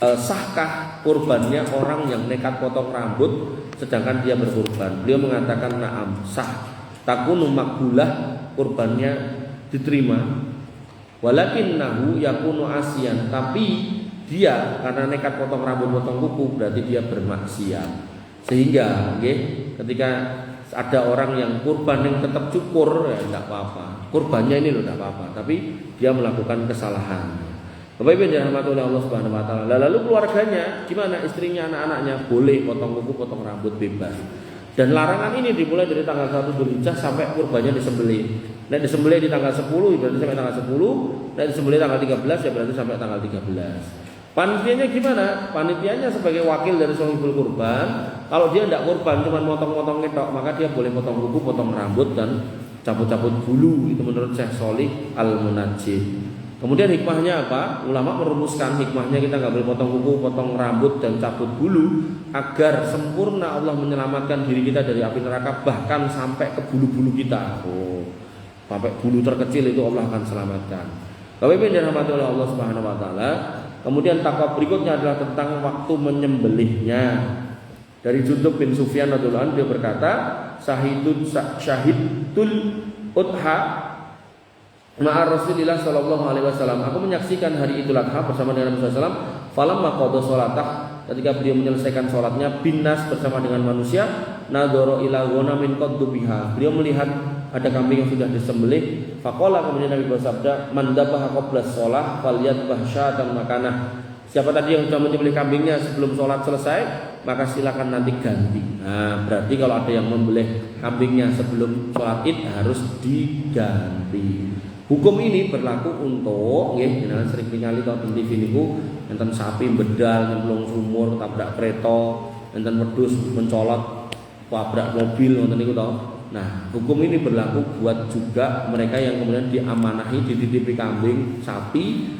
S2: sahkah kurbannya orang yang nekat potong rambut sedangkan dia berkurban? Beliau mengatakan na'am, sah. Takunu makbulah, kurbannya diterima. Walakinnahu yakunu asian, tapi dia karena nekat potong rambut, potong kuku, berarti dia bermaksiat. Sehingga ketika ada orang yang kurban yang tetap cukur, ya tidak apa-apa. Kurbannya ini loh tidak apa-apa, tapi dia melakukan kesalahan. Bapak Ibu yang dirahmati oleh Allah Subhanahu wa taala. Lalu keluarganya gimana? Istrinya, anak-anaknya boleh potong kuku, potong rambut bebas. Dan larangan ini dimulai dari tanggal 1 Dzulhijjah sampai kurbannya disembelih. Nek disembelih di tanggal 10 berarti sampai tanggal 10, nek disembelih tanggal 13 ya berarti sampai tanggal 13. Panitianya gimana? Panitianya sebagai wakil dari shahibul kurban, kalau dia tidak kurban cuma motong-motong ketok, maka dia boleh potong kuku, potong rambut dan cabut-cabut bulu. Itu menurut Syekh Shalih Al-Munajjid. Kemudian hikmahnya apa? Ulama merumuskan hikmahnya kita nggak boleh potong kuku, potong rambut dan cabut bulu agar sempurna Allah menyelamatkan diri kita dari api neraka, bahkan sampai ke bulu-bulu kita. Sampai bulu terkecil itu Allah akan selamatkan. Bapak Ibu yang dirahmati oleh Allah Subhanahu wa taala. Kemudian takwa berikutnya adalah tentang waktu menyembelihnya. Dari Jundub bin Sufyan radhiyallahu anhu dia berkata, syahidul Udha ma'a Rasulillah sallallahu alaihi wasallam. Aku menyaksikan hari Idul Adha bersama dengan Nabi sallallahu alaihi wasallam. Falamma qada shalatah, ketika beliau menyelesaikan salatnya binas bersama dengan manusia, nadhara ila ghanamin qad biha. Beliau melihat ada kambing yang sudah disembelih. Faqala, kemudian Nabi bersabda, man dhabaha qabla shalah falyadbah syatan makanah. Siapa tadi yang sudah menyembelih kambingnya sebelum sholat selesai, maka silakan nanti ganti. Nah, berarti kalau ada yang membelih kambingnya sebelum sholat Id harus diganti. Hukum ini berlaku untuk jenengan sering ningali to di TV niku enten sapi bedal nyemplung sumur, tabrak kereta, enten wedhus mencolot tabrak mobil ngoten niku to. Nah, hukum ini berlaku buat juga mereka yang kemudian diamanahi dititipi kambing, sapi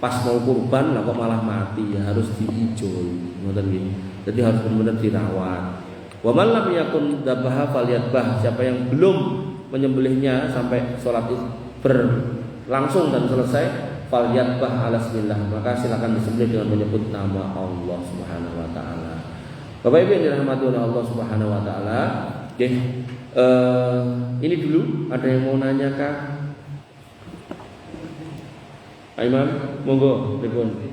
S2: pas mau kurban lah kok malah mati, ya harus diijol ngoten nggih. Jadi harus benar-benar dirawat. Wa man lam yakun dhabaha falyadbah, siapa yang belum menyembelihnya sampai sholat Id berlangsung dan selesai, falyadbah ala bismillah, maka silakan disembelih dengan menyebut nama Allah Subhanahu wa taala. Bapak Ibu yang dirahmati oleh Allah Subhanahu wa taala, ini dulu ada yang mau nanya kah? Imam, monggo, pripun?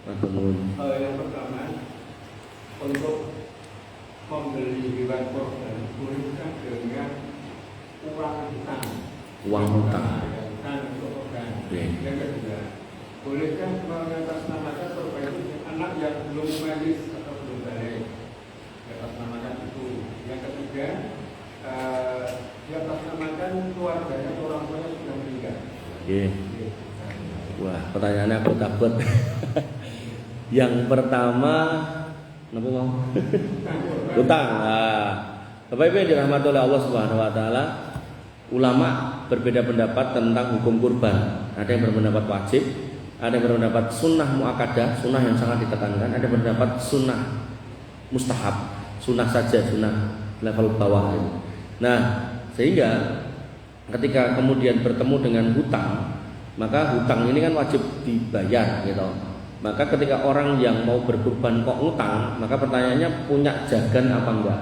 S3: Yang pertama, untuk membeli hewan kurban bolehkah dengan uang hutang?
S2: Uang hutang.
S3: Untuk kurban.
S2: Okay.
S3: Yang kedua, bolehkah mengatasnamakan kurban itu anak yang belum malis atau belum balik? Diatasnamakan itu. Yang ketiga, diatasnamakan keluarganya atau orang tuanya sudah meninggal.
S2: Okay. Wah, pertanyaannya aku takut. Yang pertama, apa mau? Hutang. Nah, Bapak Ibu yang dirahmati oleh Allah Subhanahu wa taala, ulama berbeda pendapat tentang hukum kurban. Ada yang berpendapat wajib, ada yang berpendapat sunnah muakkadah, sunnah yang sangat ditekankan, ada yang berpendapat sunnah mustahab, sunnah saja, sunnah level bawah. Nah, sehingga ketika kemudian bertemu dengan hutang, maka hutang ini kan wajib dibayar gitu. Maka ketika orang yang mau berkurban kok ngutang, maka pertanyaannya punya jagan apa enggak?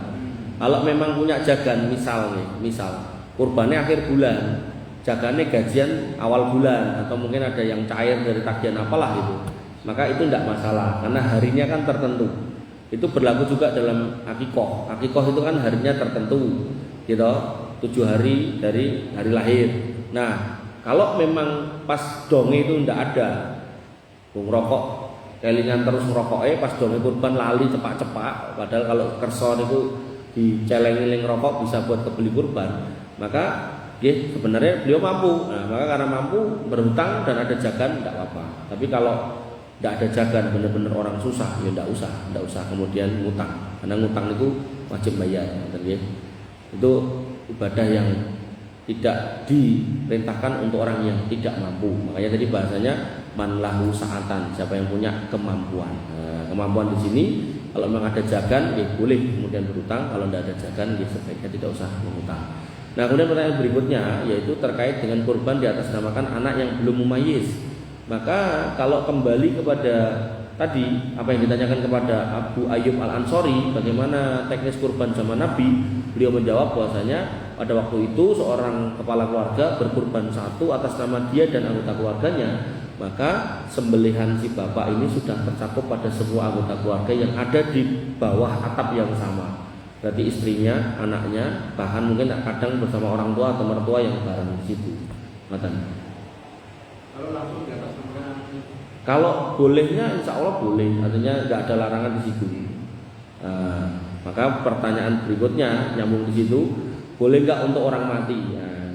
S2: Kalau memang punya jagan, misal kurbannya akhir bulan, jagannya gajian awal bulan, atau mungkin ada yang cair dari tagihan apalah itu, maka itu tidak masalah karena harinya kan tertentu. Itu berlaku juga dalam akikoh. Akikoh itu kan harinya tertentu, gitu, 7 hari dari hari lahir. Nah, kalau memang pas donge itu tidak ada, ngerokok kelingan terus ngerokoknya, pas donge kurban lali cepak-cepak, padahal kalau kerson itu diceleng-celeng rokok bisa buat kebeli kurban, maka sebenarnya beliau mampu. Nah, maka karena mampu berhutang dan ada jagan tidak apa-apa. Tapi kalau tidak ada jagan, benar-benar orang susah, ya tidak usah kemudian ngutang, karena ngutang itu wajib bayar. Itu ibadah yang tidak diperintahkan untuk orang yang tidak mampu. Makanya tadi bahasanya man lahu sa'atan, siapa yang punya kemampuan. Nah, kemampuan di sini kalau memang ada jagan, ya boleh kemudian berhutang. Kalau tidak ada jagan, ya sebaiknya tidak usah berhutang. Nah, kemudian pertanyaan berikutnya yaitu terkait dengan kurban di atas namakan anak yang belum mumayyiz. Maka kalau kembali kepada tadi apa yang ditanyakan kepada Abu Ayyub Al-Ansori, bagaimana teknis kurban zaman Nabi, beliau menjawab bahwasanya pada waktu itu seorang kepala keluarga berkurban satu atas nama dia dan anggota keluarganya, maka sembelihan si bapak ini sudah tercakup pada semua anggota keluarga yang ada di bawah atap yang sama. Berarti istrinya, anaknya, bahkan mungkin kadang bersama orang tua atau mertua yang bareng di situ.
S3: Kalau langsung di atas nama,
S2: kalau bolehnya insya Allah boleh, artinya nggak ada larangan di situ. Maka pertanyaan berikutnya nyambung di situ, boleh nggak untuk orang mati?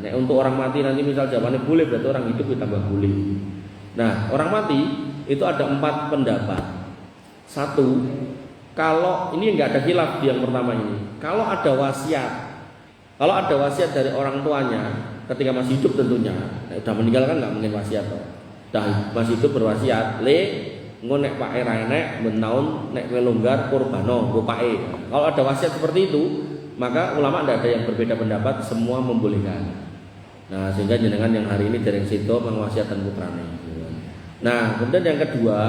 S2: Nah, untuk orang mati nanti misal jawabannya boleh, berarti orang hidup ditambah boleh. Nah, orang mati itu ada 4 pendapat. Satu, kalau ini nggak ada khilaf di yang pertama ini, kalau ada wasiat dari orang tuanya ketika masih hidup tentunya, udah meninggal kan nggak mungkin wasiat toh. Dah masih hidup berwasiat, ngonek pak era enek menaun nek melonggar kurbano go pae. Kalau ada wasiat seperti itu, maka ulama tidak ada yang berbeda pendapat, semua membolehkan. Nah, sehingga jenengan yang hari ini dereng sido mengwasiatkan putrane. Nah, kemudian yang kedua,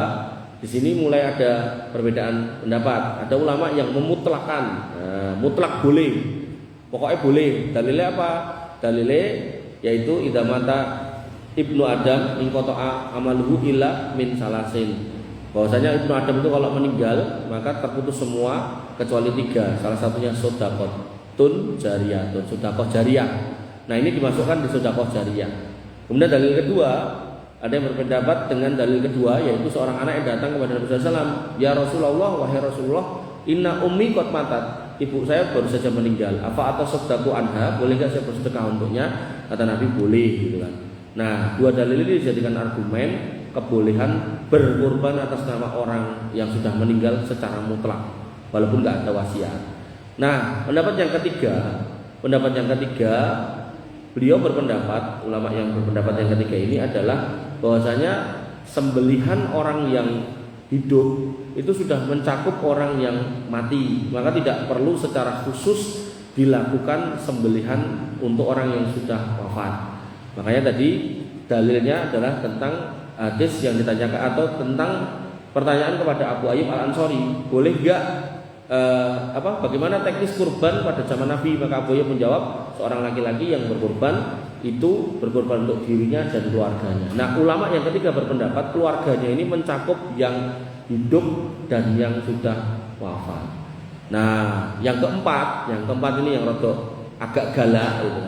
S2: di sini mulai ada perbedaan pendapat. Ada ulama yang memutlakan, mutlak boleh, pokoknya boleh. Dalilnya apa? Dalilnya yaitu idza mata Ibnu Adam in qata'a amaluhu illa min salasin. Bahwasanya Ibnu Adam itu kalau meninggal maka terputus semua kecuali 3. Salah satunya sedekahun jariyah, sedekah jariyah. Nah, ini dimasukkan di sedekah jariyah. Kemudian dalil kedua, ada yang berpendapat dengan dalil kedua yaitu seorang anak yang datang kepada Nabi sallallahu alaihi wasallam, "Ya Rasulullah, wahai Rasulullah, inna ummi qad matat." Ibu saya baru saja meninggal. Apa atau sedekah anha? Boleh enggak saya bersedekah untuknya? Kata Nabi, boleh gitu kan. Nah, 2 dalil ini dijadikan argumen kebolehan berkorban atas nama orang yang sudah meninggal secara mutlak walaupun nggak ada wasiat. Nah, pendapat yang ketiga, beliau berpendapat, ulama yang berpendapat yang ketiga ini adalah bahwasanya sembelihan orang yang hidup itu sudah mencakup orang yang mati, maka tidak perlu secara khusus dilakukan sembelihan untuk orang yang sudah wafat. Makanya tadi dalilnya adalah tentang hadis yang ditanyakan atau tentang pertanyaan kepada Abu Ayyub Al-Ansori, boleh enggak bagaimana teknis kurban pada zaman Nabi? Maka Abu Ayyub menjawab, seorang laki-laki yang berkurban itu berkorban untuk dirinya dan keluarganya. Nah, ulama yang ketiga berpendapat keluarganya ini mencakup yang hidup dan yang sudah wafat. Nah, yang keempat ini yang rodok agak galak gitu.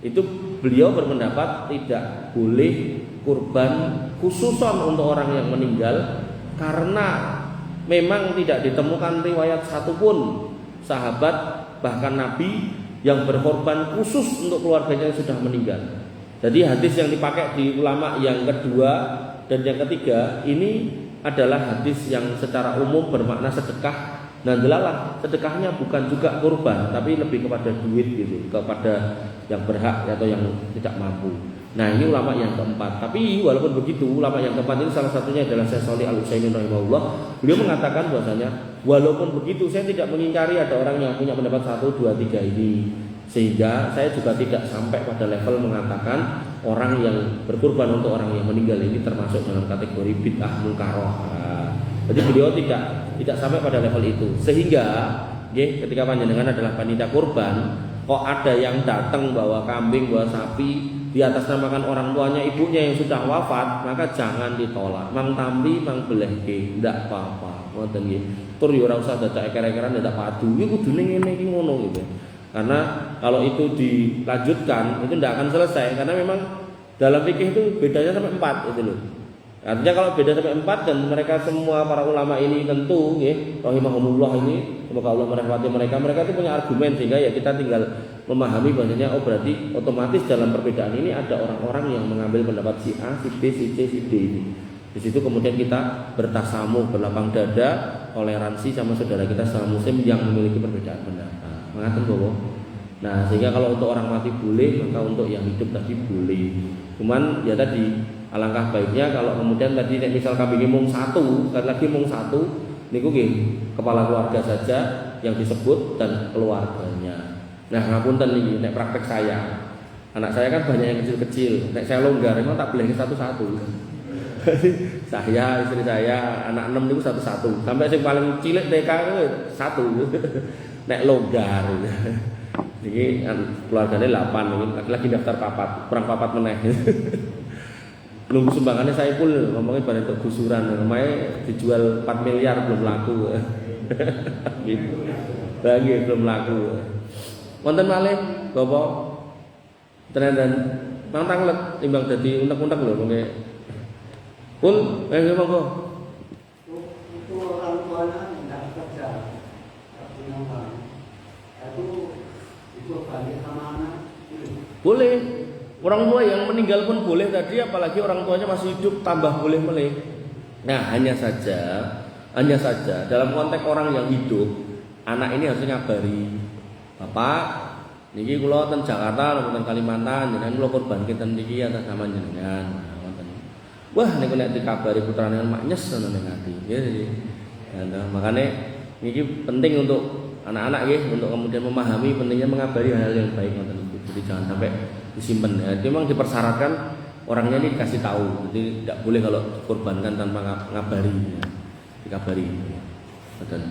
S2: Itu beliau berpendapat tidak boleh kurban khususan untuk orang yang meninggal karena memang tidak ditemukan riwayat satupun sahabat bahkan Nabi yang berkorban khusus untuk keluarganya yang sudah meninggal. Jadi hadis yang dipakai di ulama yang kedua dan yang ketiga ini adalah hadis yang secara umum bermakna sedekah. Nah, delalah sedekahnya bukan juga kurban tapi lebih kepada duit gitu, kepada yang berhak atau yang tidak mampu. Nah, ini ulama yang keempat. Tapi walaupun begitu, ulama yang keempat ini salah satunya adalah Syekh Shalih Al-Utsaimin rahimahullah. Beliau mengatakan bahwasanya walaupun begitu saya tidak mengingkari ada orang yang punya pendapat 1, 2, 3 ini. Sehingga saya juga tidak sampai pada level mengatakan orang yang berkurban untuk orang yang meninggal ini termasuk dalam kategori bid'ah munkaroh. Jadi beliau tidak sampai pada level itu. Sehingga ketika panjenengan adalah panitia kurban, kok ada yang datang bawa kambing, bawa sapi di atas namakan orang tuanya, ibunya yang sudah wafat, maka jangan ditolak. Mang tambi, mang belehke, ndak apa-apa. Ngoten nggih. Tur yo ora usah dadak eker-ekeran ndak padu. Iki kudune ngene iki ngono gitu. Karena kalau itu dilanjutkan itu tidak akan selesai karena memang dalam fikih itu bedanya sampai 4 itu loh. Artinya kalau beda sampai 4 dan mereka semua para ulama ini tentu rahimahumullah ini semoga Allah merahmati mereka itu punya argumen sehingga ya kita tinggal memahami bahwasanya berarti otomatis dalam perbedaan ini ada orang-orang yang mengambil pendapat si A, si B, si C, si D ini. Di situ kemudian kita bertasamuh, berlapang dada, toleransi sama saudara kita sama muslim yang memiliki perbedaan pendapat. Mengaten bahwa Nah, sehingga kalau untuk orang mati boleh, maka untuk yang hidup tadi boleh. Cuman ya tadi alangkah baiknya kalau kemudian tadi misal kambingnya mung satu, sekali lagi mung satu, niku nggih kepala keluarga saja yang disebut dan keluarganya. Nah, ngapunten niki nek praktek saya. Anak saya kan banyak yang kecil-kecil. Nek saya longgar emang tak boleh satu-satu. Saya, istri saya, anak 6 itu satu-satu. Sampai yang paling cilik TK itu satu. Nek longgar. Ini keluarganya 8, ini lagi daftar papat, kurang papat meneh. Nunggu sumbangannya saya pun ngomongin pada untuk gusuran, namanya dijual 4 miliar belum laku. Gitu. Bagi belum laku. Wonten malih Bapak tenan mang tanglet timbang dadi unek-unek lho mengke. Pun monggo.
S4: Itu orang tuanya tidak kerja, punya uang. Itu balik sama anak.
S2: Boleh. Orang tua yang meninggal pun boleh tadi, apalagi orang tuanya masih hidup tambah boleh meleh. Nah, hanya saja dalam konteks orang yang hidup, anak ini harusnya ngabari, Bapak, niki kula ten Jakarta, ten Kalimantan, jenengan kula korban kinten niki atas nama jenengan. Wah, niku nek dikabari putrane mak nyes ngono ning ati. Nggih. Nah, makane niki penting untuk anak-anak nggih untuk kemudian memahami pentingnya mengabari hal yang baik ngoten niku. Jadi jangan sampai disimpan ya. Memang dipersyaratkan orangnya ini dikasih tahu. Jadi tidak boleh kalau dikorbankan tanpa ngabari ya. Dikabari. Betul.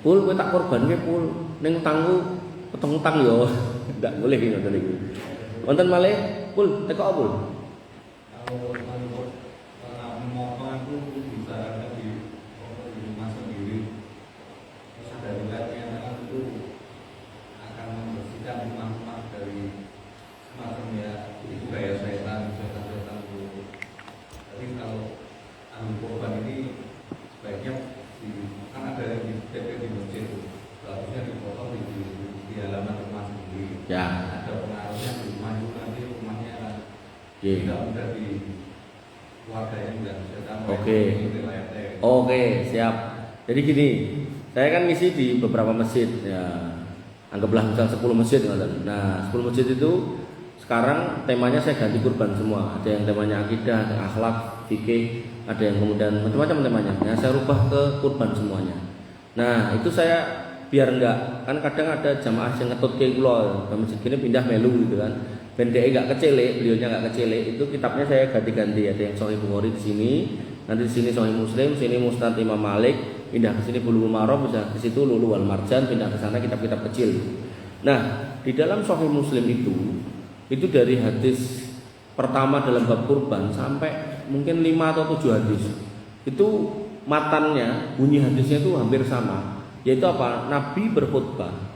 S2: Pul kowe tak korbanke pul ning utangku peteng-utang yo. Tidak boleh ngoten niku. Wonten malih pul teko apa pul?
S3: Kalau memotong itu bisa di rumah sendiri. Terus dari latihan itu akan membersihkan rumah-rumah dari semacam ya itu gaya setan itu. Jadi kalau anu korban ini sebaiknya kan ada yang di TP di masjid itu, harusnya dipotong di halaman rumah sendiri.
S2: Ya.
S3: Ada pengaruhnya di rumah itu nanti rumahnya
S2: Nggih.
S3: tidak di keluarga yang tidak bisa tahu.
S2: Oke, siap. Jadi gini, saya kan ngisi di beberapa masjid ya. Anggaplah misal 10 masjid ngoten. Nah, 10 masjid itu sekarang temanya saya ganti kurban semua. Ada yang temanya akidah, ada akhlak, fikih, ada yang kemudian macam-macam temanya. Nah, saya rubah ke kurban semuanya. Nah, itu saya biar enggak, kan kadang ada jamaah yang ngetut ke kula, masjid gini pindah melu gitu kan. Ben dhek enggak kecele, beliaunya enggak kecele, itu kitabnya saya ganti-ganti. Ada yang Sahih Bukhari di sini, nanti di sini Sahih Muslim, sini Musnad Imam Malik, pindah ke sini Bulughul Maram, bisa ke situ Lu'lu' wal Marjan, pindah ke sana kitab-kitab kecil. Nah, di dalam Sahih Muslim itu dari hadis pertama dalam bab kurban sampai mungkin 5 atau 7 hadis. Itu matannya, bunyi hadisnya itu hampir sama. Yaitu apa? Nabi berkhutbah.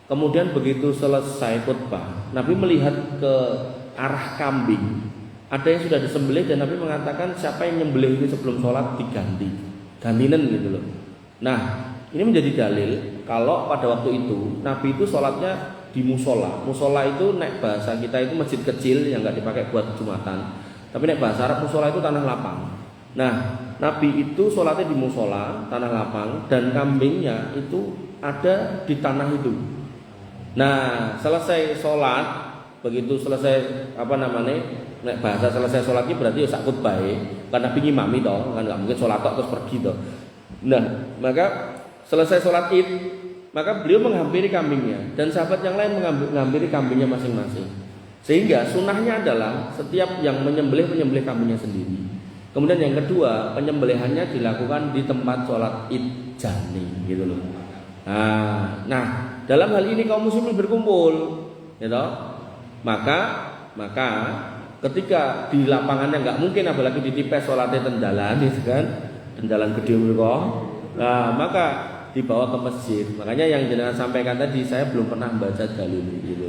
S2: Kemudian begitu selesai khutbah, Nabi melihat ke arah kambing. Ada yang sudah disembelih dan Nabi mengatakan siapa yang nyembelih ini sebelum sholat diganti, gantinen gitu loh. Nah, ini menjadi dalil kalau pada waktu itu Nabi itu sholatnya di musola. Musola itu nek bahasa kita itu masjid kecil yang nggak dipakai buat jumatan. Tapi nek bahasa Arab musola itu tanah lapang. Nah, Nabi itu sholatnya di musola tanah lapang dan kambingnya itu ada di tanah itu. Nah, selesai sholat, begitu selesai nek bahasa selesai sholat ini berarti ya sak khutbah karena Nabi ngimami toh, kan nggak mungkin sholat tok terus pergi toh. Nah, maka selesai sholat id, maka beliau menghampiri kambingnya dan sahabat yang lain menghampiri kambingnya masing-masing. Sehingga sunnahnya adalah setiap yang menyembelih kambingnya sendiri. Kemudian yang kedua, penyembelihannya dilakukan di tempat sholat id jani, gitu loh. Nah, dalam hal ini kaum muslimin berkumpul, gitu. Maka ketika di lapangannya nggak mungkin, apalagi di tipes sholatnya tendalan, gitu kan, tendalan gede mereka. Nah, maka dibawa ke masjid. Makanya yang jenengan sampaikan tadi, saya belum pernah membaca dalil gitu.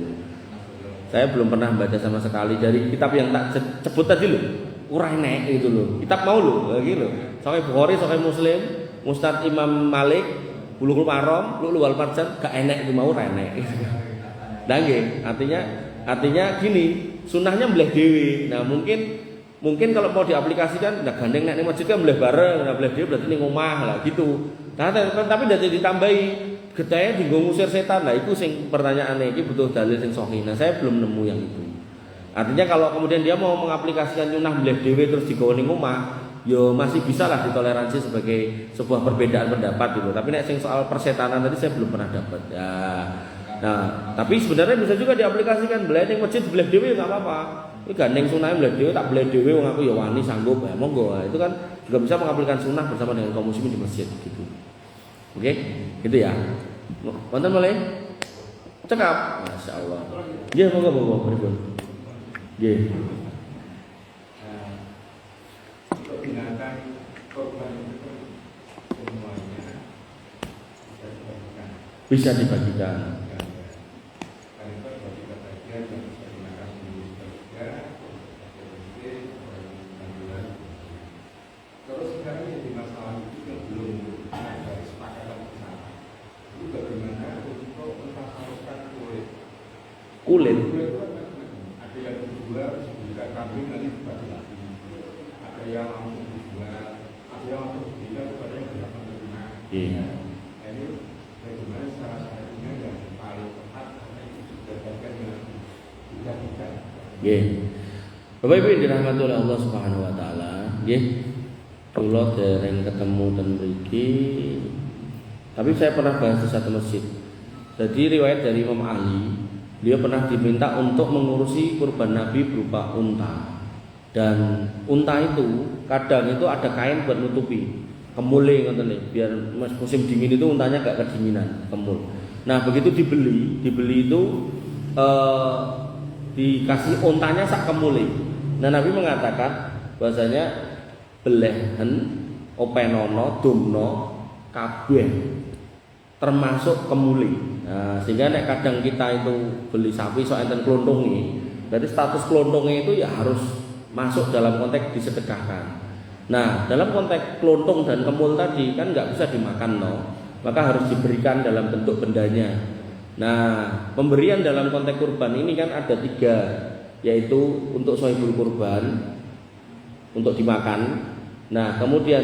S2: Saya belum pernah membaca sama sekali dari kitab yang tak sebut tadi loh. Uraine itu loh. Kitab mau loh, gitu loh. Sahih Bukhari, Sahih Muslim, Musnad Imam Malik, Bulughul Maram, Lu'lu' wal Marjan, gak enek itu mau rene. Nah, nggih, artinya gini, sunnahnya mbleh dhewe. Nah, mungkin kalau mau diaplikasikan, nah gandeng nek ning masjid kan mbleh bareng, nah mbleh dhewe berarti ning omah lah gitu. Nah, tapi dari ditambahi getahnya dienggo ngusir setan. Nah, itu sing pertanyaannya iki butuh dalil sing sahih. Nah, saya belum nemu yang itu. Artinya kalau kemudian dia mau mengaplikasikan nyunah mbleh dhewe terus digawa ning omah, yo masih bisa lah ditoleransi sebagai sebuah perbedaan pendapat gitu. Tapi nek sing soal persetanan tadi saya belum pernah dapat. Ya. Nah, tapi sebenarnya bisa juga diaplikasikan mbleh ning masjid mbleh dhewe enggak apa-apa. Ini gandeng sunah mbleh dhewe tak mbleh dhewe wong aku ya wani sanggup ya monggo. Nah, itu kan juga bisa mengaplikasikan sunnah bersama dengan kaum muslimin di masjid gitu. Oke, gitu ya. Wonten boleh? Cekap. Masyaallah. Nggih, monggo pripun. Nggih.
S3: Untuk binatang korban itu semuanya bisa dibagikan.
S2: Bisa dibagikan.
S3: Karena itu bagi bagian yang bisa dimakan sendiri juga, terus sekarang jadi masalah itu yang belum ada kesepakatan bersama. Itu bagaimana untuk mempertahankan kulit?
S2: Kulit.
S3: Ada yang dijual juga kambing nanti dibagi lagi. Ada yang langsung dijual, ada yang langsung diberikan kepada yang berhak menerima.
S2: Iya.
S3: Ini bagaimana salah satunya yang paling tepat karena itu sudah bagian yang dilakukan.
S2: Nggih. Bapak Ibu yang dirahmati oleh Allah Subhanahu wa taala, nggih. Kula dereng ketemu ten mriki. Tapi saya pernah bahas di satu masjid. Jadi riwayat dari Imam Ali, dia pernah diminta untuk mengurusi kurban Nabi berupa unta. Dan unta itu kadang itu ada kain buat nutupi. Kemule ngoten nih, biar musim dingin itu untanya gak kedinginan, kemul. Nah, begitu dibeli itu dikasih untanya sak kemule. Nah, Nabi mengatakan bahwasanya belehen, openono, dumno, kabeh termasuk kemuli. Nah, sehingga nek kadang kita itu beli sapi sok enten klontonge, berarti status klontonge itu ya harus masuk dalam konteks disedekahkan. Nah, dalam konteks klontong dan kemul tadi kan nggak bisa dimakan maka harus diberikan dalam bentuk bendanya. Nah, pemberian dalam konteks kurban ini kan ada 3, yaitu untuk shahibul kurban, untuk dimakan. Nah, kemudian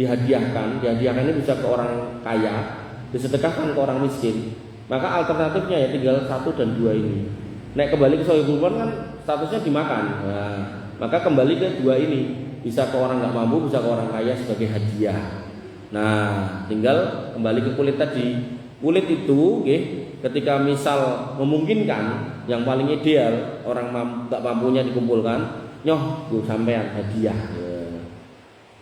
S2: dihadiahkan ini bisa ke orang kaya, disedekahkan ke orang miskin. Maka alternatifnya ya tinggal 1 dan 2 ini. Nek kembali ke shahibul kurban kan statusnya dimakan. Nah, maka kembali ke 2 ini, bisa ke orang nggak mampu, bisa ke orang kaya sebagai hadiah. Nah, tinggal kembali ke kulit tadi. Kulit itu, ketika misal memungkinkan, yang paling ideal orang nggak mampunya dikumpulkan, nyoh, sampean hadiah.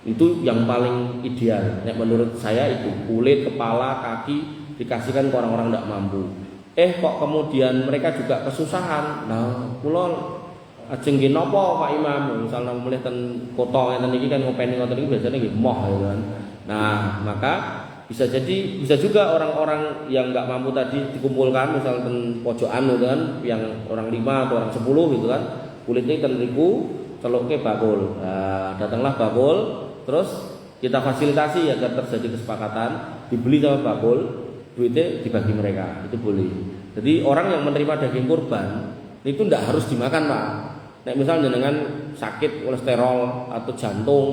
S2: Itu yang paling ideal. Menurut saya itu kulit, kepala, kaki dikasihkan ke orang-orang tidak mampu. Kok kemudian mereka juga kesusahan. Nah, kula ajeng nggih napa Pak Imam, misalnya mulih ten kota ngeten iki kan ngopeni ngoten iki biasanya nggih moh ya kan. Nah, maka bisa juga orang-orang yang enggak mampu tadi dikumpulkan misal ten pojokan gitu kan, yang orang 5 atau orang 10 gitu kan. Kulitnya ten riku celuke bakul. Nah, datanglah bakul, terus kita fasilitasi agar terjadi kesepakatan, dibeli sama bakul, duitnya dibagi mereka. Itu boleh. Jadi orang yang menerima daging kurban itu tidak harus dimakan, Pak. Nek misalnya dengan sakit kolesterol atau jantung,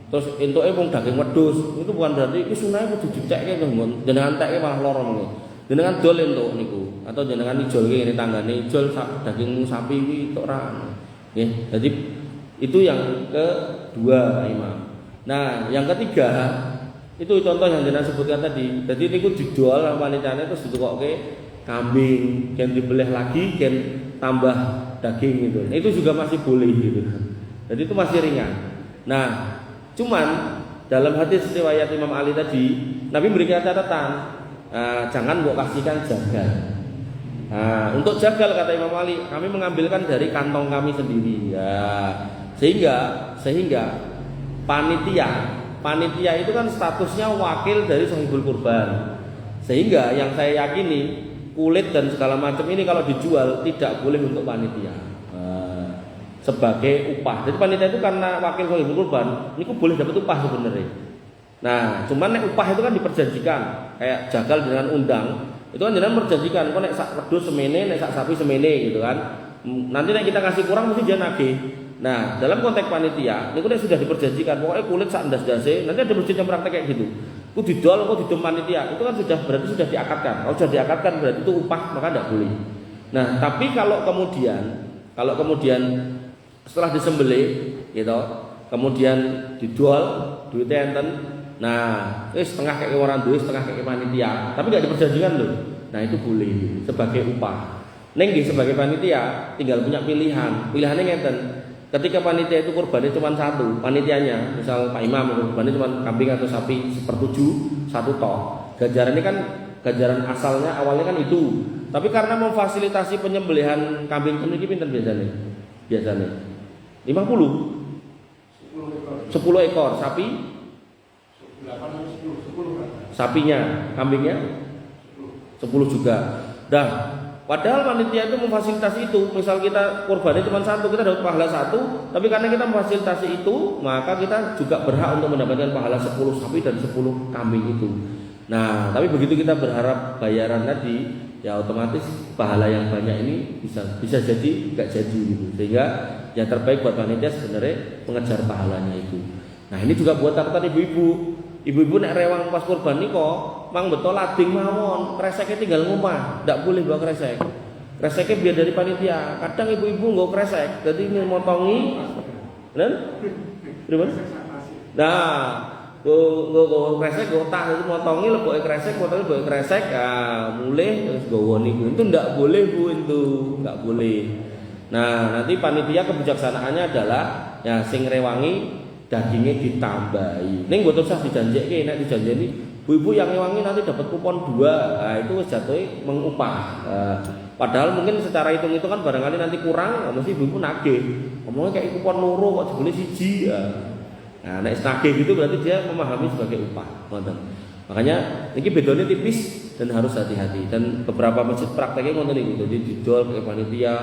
S2: terus entuke mung daging wedhus, itu bukan berarti iki sunahe kudu ditekke jenengan tekke malah lara niku. Jenengan dol entuk niku atau jenengan ijolke ngene tanggane ijol daging sapi iki tok ora. Nggih, jadi itu yang kedua, Pak Imam. Nah, yang ketiga itu contoh yang jenengan sebutkan tadi. Jadi niku dijual wanitane terus ditukokke kambing, yang dibeleh lagi, yang tambah daging gitu. Itu juga masih boleh gitu. Jadi itu masih ringan. Nah, cuman dalam hadis riwayat Imam Ali tadi, Nabi berikan catatan, jangan mbok kasihkan jagal. Nah, untuk jagal kata Imam Ali, kami mengambilkan dari kantong kami sendiri. Ya, sehingga panitia itu kan statusnya wakil dari shahibul kurban. Sehingga yang saya yakini kulit dan segala macam ini kalau dijual tidak boleh untuk panitia sebagai upah. Jadi panitia itu karena wakil shahibul kurban, ini boleh dapat upah sebenarnya. Nah, cuman nek upah itu kan diperjanjikan, kayak jagal dengan undang, itu kan jangan perjanjikan. Kok nek sak wedhus semene, nek sak sapi semene gitu kan. Nanti nek kita kasih kurang mesti dia nagih. Nah, dalam konteks panitia, ini nek sudah diperjanjikan, pokoknya kulit sak ndas-ndase, nanti ada masjid yang praktek kayak gitu. Ku didol, ku didom panitia. Itu kan sudah berarti sudah diakadkan. Kalau sudah diakadkan berarti itu upah, maka tidak boleh. Nah, tapi kalau kemudian setelah disembelih gitu, kemudian didol duitnya enten. Nah, setengah kayak orang duit, setengah kayak panitia. Tapi nggak diperjanjikan loh. Nah, itu boleh sebagai upah. Neng sebagai panitia tinggal punya pilihan. Pilihannya ngeten. Ketika panitia itu kurbannya cuma satu, panitianya, misal Pak Imam kurbannya cuma kambing atau sapi 1/7 satu tok. Ganjarannya kan ganjaran asalnya awalnya kan itu. Tapi karena memfasilitasi penyembelihan kambing ini pinten biasanya? Biasanya 50. 10 ekor sapi.
S4: 10
S2: Sapinya, kambingnya 10 juga. Dah. Padahal panitia itu memfasilitasi itu. Misal kita kurbannya cuma satu, kita dapat pahala satu. Tapi karena kita memfasilitasi itu, maka kita juga berhak untuk mendapatkan pahala 10 sapi dan 10 kambing itu. Nah, tapi begitu kita berharap bayaran tadi, ya otomatis pahala yang banyak ini bisa jadi nggak jadi gitu. Sehingga yang terbaik buat panitia sebenarnya mengejar pahalanya itu. Nah, ini juga buat catatan ibu-ibu. Ibu-ibu nek rewang pas kurban niko, mang betul lading mawon, kreseknya tinggal ngomah, ndak boleh bawa kresek. Kreseknya biar dari panitia. Kadang ibu-ibu nggak kresek, jadi ini motongi, dan, gimana? Nah, go kresek, go tak itu motongi, lebok kresek, motongi lebok kresek, mulai terus go niku. Itu ndak boleh bu, itu ndak boleh. Nah, nanti panitia kebijaksanaannya adalah ya sing rewangi dagingnya ditambahi. Ning mboten usah dijanjeke, nek dijanjeni bu-ibu yang ngewangi nanti dapat kupon 2. Nah, itu wis jatuhe mengupah. Padahal mungkin secara hitung-hitungan barangkali nanti kurang, mesti ibu-ibu nagih. Ngomongnya kayak kupon loro kok jebule 1. Nah, nek nagih gitu berarti dia memahami sebagai upah. Ngoten. Makanya ini bedanya tipis dan harus hati-hati. Dan beberapa masjid prakteknya ngoten niku. Jadi didol ke panitia,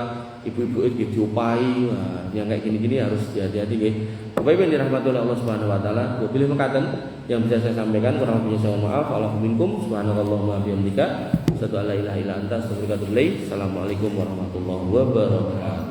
S2: ibu-ibu itu diupahi. Nah, yang kayak gini-gini harus hati-hati nggih. Bapak Ibu dirahmati oleh Allah Subhanahu wa taala, wabillahi makaten yang bisa saya sampaikan, kurang lebihnya saya mohon maaf. Allahu minkum, subhanakallahumma wa bihamdika, asyhadu an la ilaha illa anta, astaghfiruka wa atubu ilaik. Assalamualaikum warahmatullahi wabarakatuh.